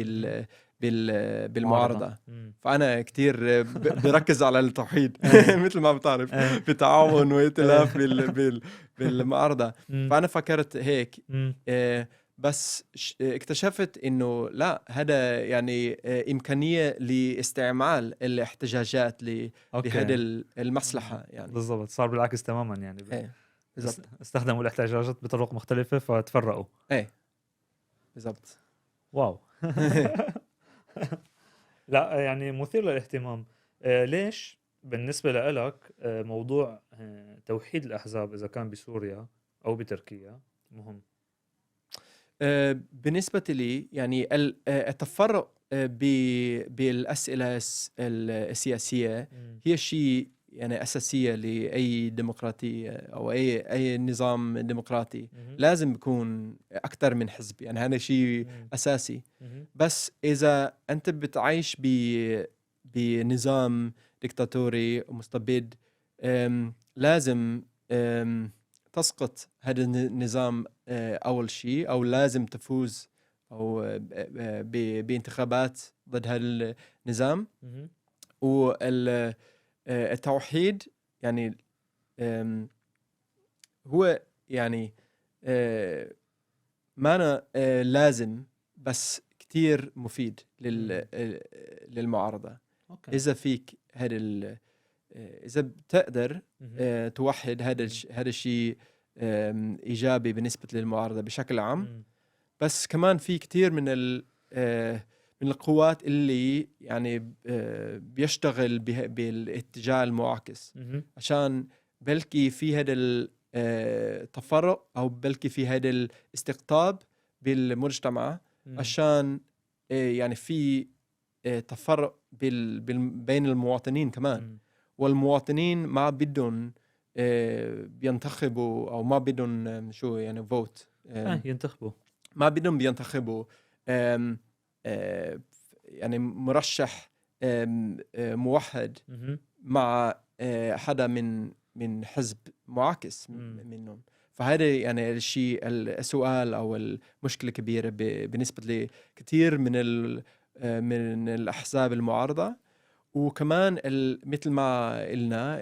بالمعارضه. فانا كتير بركز على التوحيد مثل ما بتعرف بتعاون وائتلاف بالمعارضه. فانا فكرت هيك بس اكتشفت انه لا هذا يعني امكانيه لاستعمال الاحتجاجات لهذه المصلحه يعني. بالضبط صار بالعكس تماما يعني استخدموا الاحتجاجات بطرق مختلفه فتفرقوا. بالضبط. واو. لا يعني مثير للاهتمام. ليش بالنسبه لك موضوع توحيد الاحزاب اذا كان بسوريا او بتركيا مهم؟ بالنسبة لي يعني التفرق بالأسئلة السياسية هي شيء يعني أساسية لأي ديمقراطية أو أي نظام ديمقراطي. لازم يكون أكتر من حزب يعني هذا شيء أساسي. بس إذا أنت بتعيش بنظام ديكتاتوري ومستبد لازم تسقط هذا النظام أول شيء، أو لازم تفوز أو بانتخابات ضد هذا النظام. والتوحيد يعني هو يعني ما لازم، بس كتير مفيد للمعارضة. إذا فيك هذا إذا بتقدر توحد هذا الشيء إيجابي بالنسبة للمعارضة بشكل عام. بس كمان في كتير من القوات اللي يعني بيشتغل بالاتجاه المعاكس، عشان بلكي في هذا التفرق، أو بلكي في هذا الاستقطاب بالمجتمع، عشان يعني في تفرق بين المواطنين كمان. والمواطنين ما بدهم بينتخبوا، أو ما بدهم شو يعني فوت ينتخبوا، ما بدهم بينتخبوا يعني مرشح موحد مع حدا من حزب معاكس منهم. فهذا يعني الشيء السؤال أو المشكلة كبيرة بالنسبة لكثير من الأحزاب المعارضة. وكمان مثل ما قلنا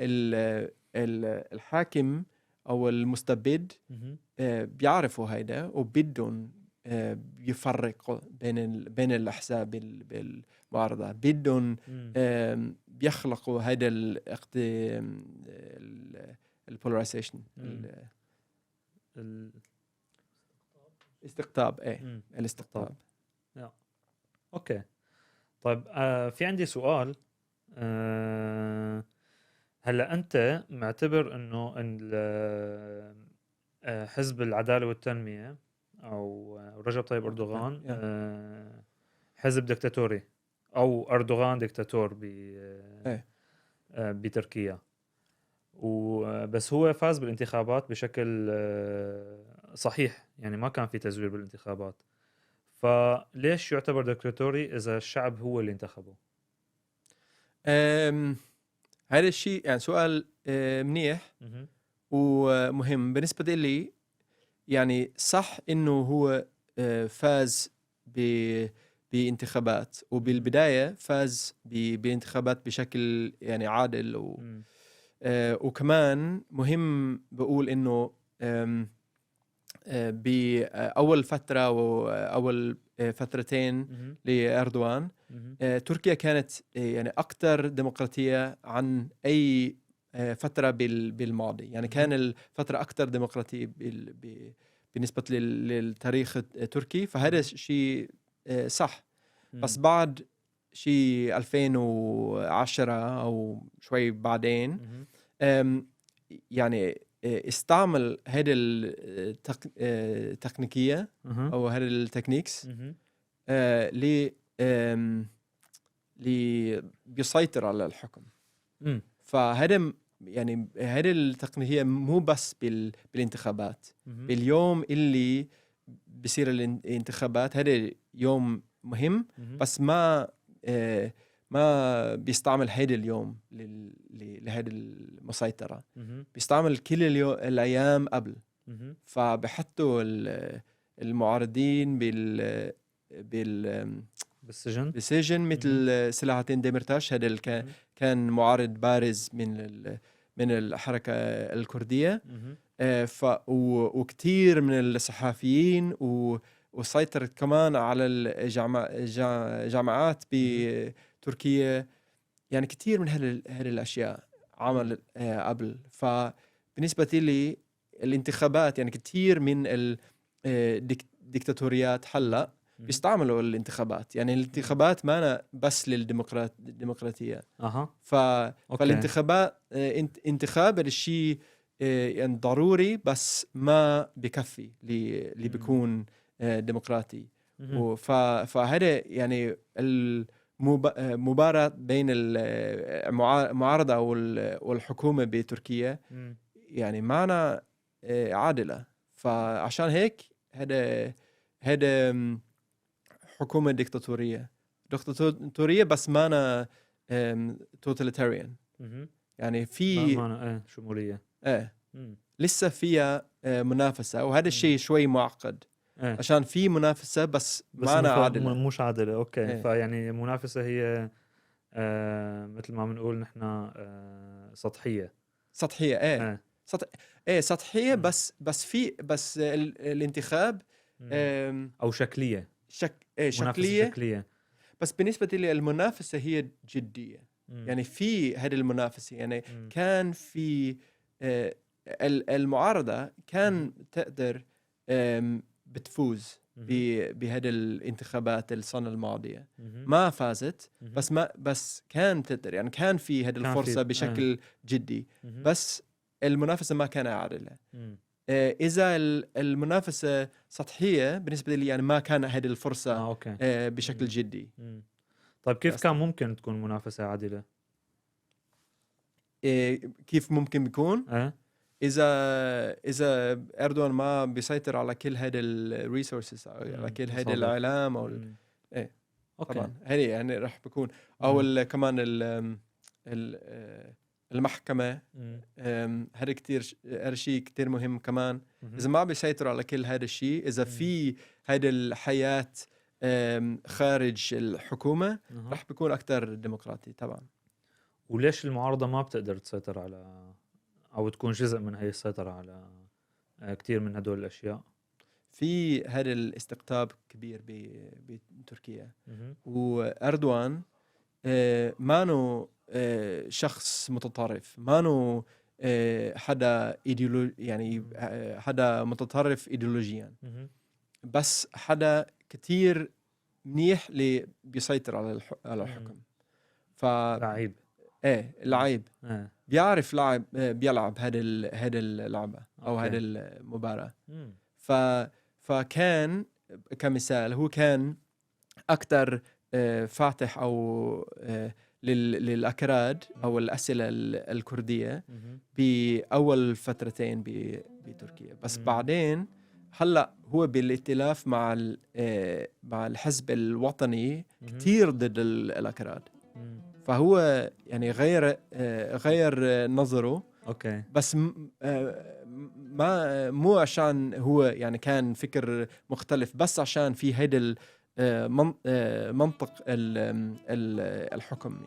الحاكم أو المستبد بيعرفوا هيدا، وبدهم يفرقوا بين الأحزاب بالمعارضة. بدهم بيخلقوا هيدا البولاريزيشن، الاستقطاب. الاستقطاب. اوكي. طيب في عندي سؤال. هلا انت معتبر انه حزب العدالة والتنمية او رجب طيب أردوغان حزب دكتاتوري، او أردوغان دكتاتور بتركيا، وبس هو فاز بالانتخابات بشكل صحيح، يعني ما كان في تزوير بالانتخابات. فليش يعتبر دكتاتوري إذا الشعب هو اللي انتخبه؟ هذا الشيء يعني سؤال منيح ومهم بالنسبة لي. يعني صح إنه هو فاز بانتخابات، وبالبداية فاز بانتخابات بشكل يعني عادل. وكمان مهم بقول إنه بأول فترة وأول فترتين لأردوغان تركيا كانت يعني أكثر ديمقراطية عن أي فترة بالماضي. يعني كان الفترة أكثر ديمقراطية بالنسبة للتاريخ التركي. فهذا شيء صح. بس بعد شيء 2010 أو شوي بعدين يعني استعمل هذه التكنيكية أو هذه التكنيكس بيسيطر على الحكم. فهذا يعني هذه التقنية مو بس بالانتخابات. باليوم اللي بصير الانتخابات هذا يوم مهم، بس ما بيستعمل هذا اليوم لهذه المسيطرة. بيستعمل كل الأيام قبل. فبحطوا المعارضين بالسجن مثل سلاحتين ديمرتاش. هذا كان معارض بارز من الحركة الكردية. وكتير من الصحفيين، وسيطرت كمان على الجامعات بتركيا. يعني كتير من هذه الأشياء عمل قبل. فبالنسبة لي الانتخابات يعني كتير من الديكتاتوريات هلأ بيستعملوا الانتخابات. يعني الانتخابات ما بس للديمقراطية. فالانتخابات انتخاب الشيء يعني ضروري، بس ما بكفي اللي بيكون ديمقراطي. فهذا يعني المباراة بين المعارضة والحكومة بتركيا يعني معنا عادلة. فعشان هيك هذا حكومة ديكتاتورية بس مانا توتاليتاريان. يعني في شمولية. لسه فيها منافسة، وهذا الشيء شوي معقد. عشان في منافسة بس ما أنا عادلة، مش عادلة. أوكي. فيعني المنافسة هي مثل ما بنقول نحن سطحية. سطحية. سطحية. بس الانتخاب أو شكلية. شكلية. بس بالنسبة لي المنافسة هي جدية. يعني في هذه المنافسة، يعني كان في المعارضة كان تقدر بتفوز بهذه الانتخابات السنة الماضية. ما فازت، بس كان تقدر، يعني كان في هذه الفرصة بشكل جدي. بس المنافسة ما كان عادلة. إذا المنافسة سطحية بالنسبة لي، يعني ما كان هذه الفرصة بشكل جدي. طيب كيف كان ممكن تكون منافسة عادلة؟ كيف ممكن بيكون؟ إذا أردوغان ما بيسيطر على كل هذه الريسورسز، على كل هذه الإعلام أو طبعا هذه يعني راح بيكون، أو كمان المحكمة. هذا كتير شيء كتير مهم كمان. إذا ما بيسيطر على كل هذا الشيء، إذا في هذه الحياة خارج الحكومة، راح بيكون أكتر ديمقراطي طبعا. وليش المعارضة ما بتقدر تسيطر على أو تكون جزء من هاي السيطرة على كتير من هدول الأشياء؟ في هذا الاستقطاب كبير بتركيا، وأردوغان مانو شخص متطرف، مانو حدا يعني حدا متطرف إيديولوجيا، بس حدا كتير منيح اللي بيسيطر على الحكم. لعيب. لعيب. بيعرف بيلعب هذه اللعبة أو هذه المباراة. فكان كمثال، هو كان أكتر فاتح أو للأكراد أو الأسئلة الكردية بأول فترتين بتركيا. بس بعدين هلأ هو بالائتلاف مع الحزب الوطني كتير ضد الأكراد. فهو يعني غير نظره. بس مو عشان هو يعني كان فكر مختلف، بس عشان في هيدا منطق الحكم.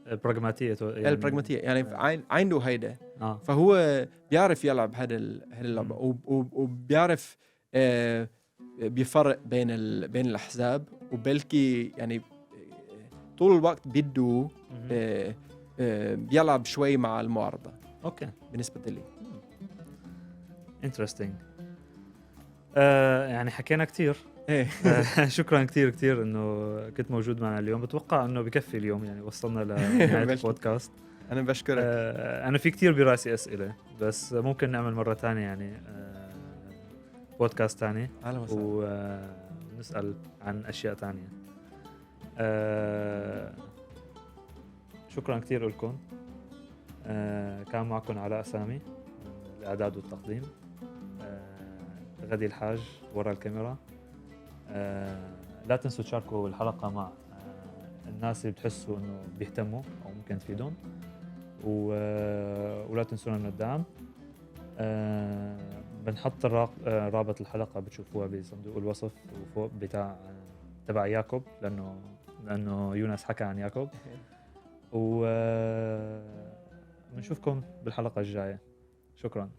البراغماتية يعني البراغماتية يعني عنده هيدا. فهو بيعرف يلعب هذا اللعبة، وبيعرف بيفرق بين الأحزاب، وبلكي يعني طول الوقت بده بيلعب شوي مع المعارضة. بالنسبة لي interesting. يعني حكينا كتير. شكرا كتير انه كنت موجود معنا اليوم. بتوقع انه بكفي اليوم، يعني وصلنا لنهاية البودكاست. انا بشكرك. انا في كتير براسي اسئلة، بس ممكن نعمل مرة تانية، يعني بودكاست تاني ونسأل عن اشياء تانية. شكرا كتير لكم. كان معكم علاء سامي، الإعداد والتقديم. غدي الحاج ورا الكاميرا. لا تنسوا تشاركوا الحلقة مع الناس اللي بتحسوا انه بيهتموا او ممكن تفيدهم، ولا تنسونا من الدعم. بنحط رابط الحلقة بتشوفوها بصندوق الوصف وفوق تبع ياكوب، لأنه يونس حكى عن ياكوب. ونشوفكم بالحلقة الجاية. شكراً.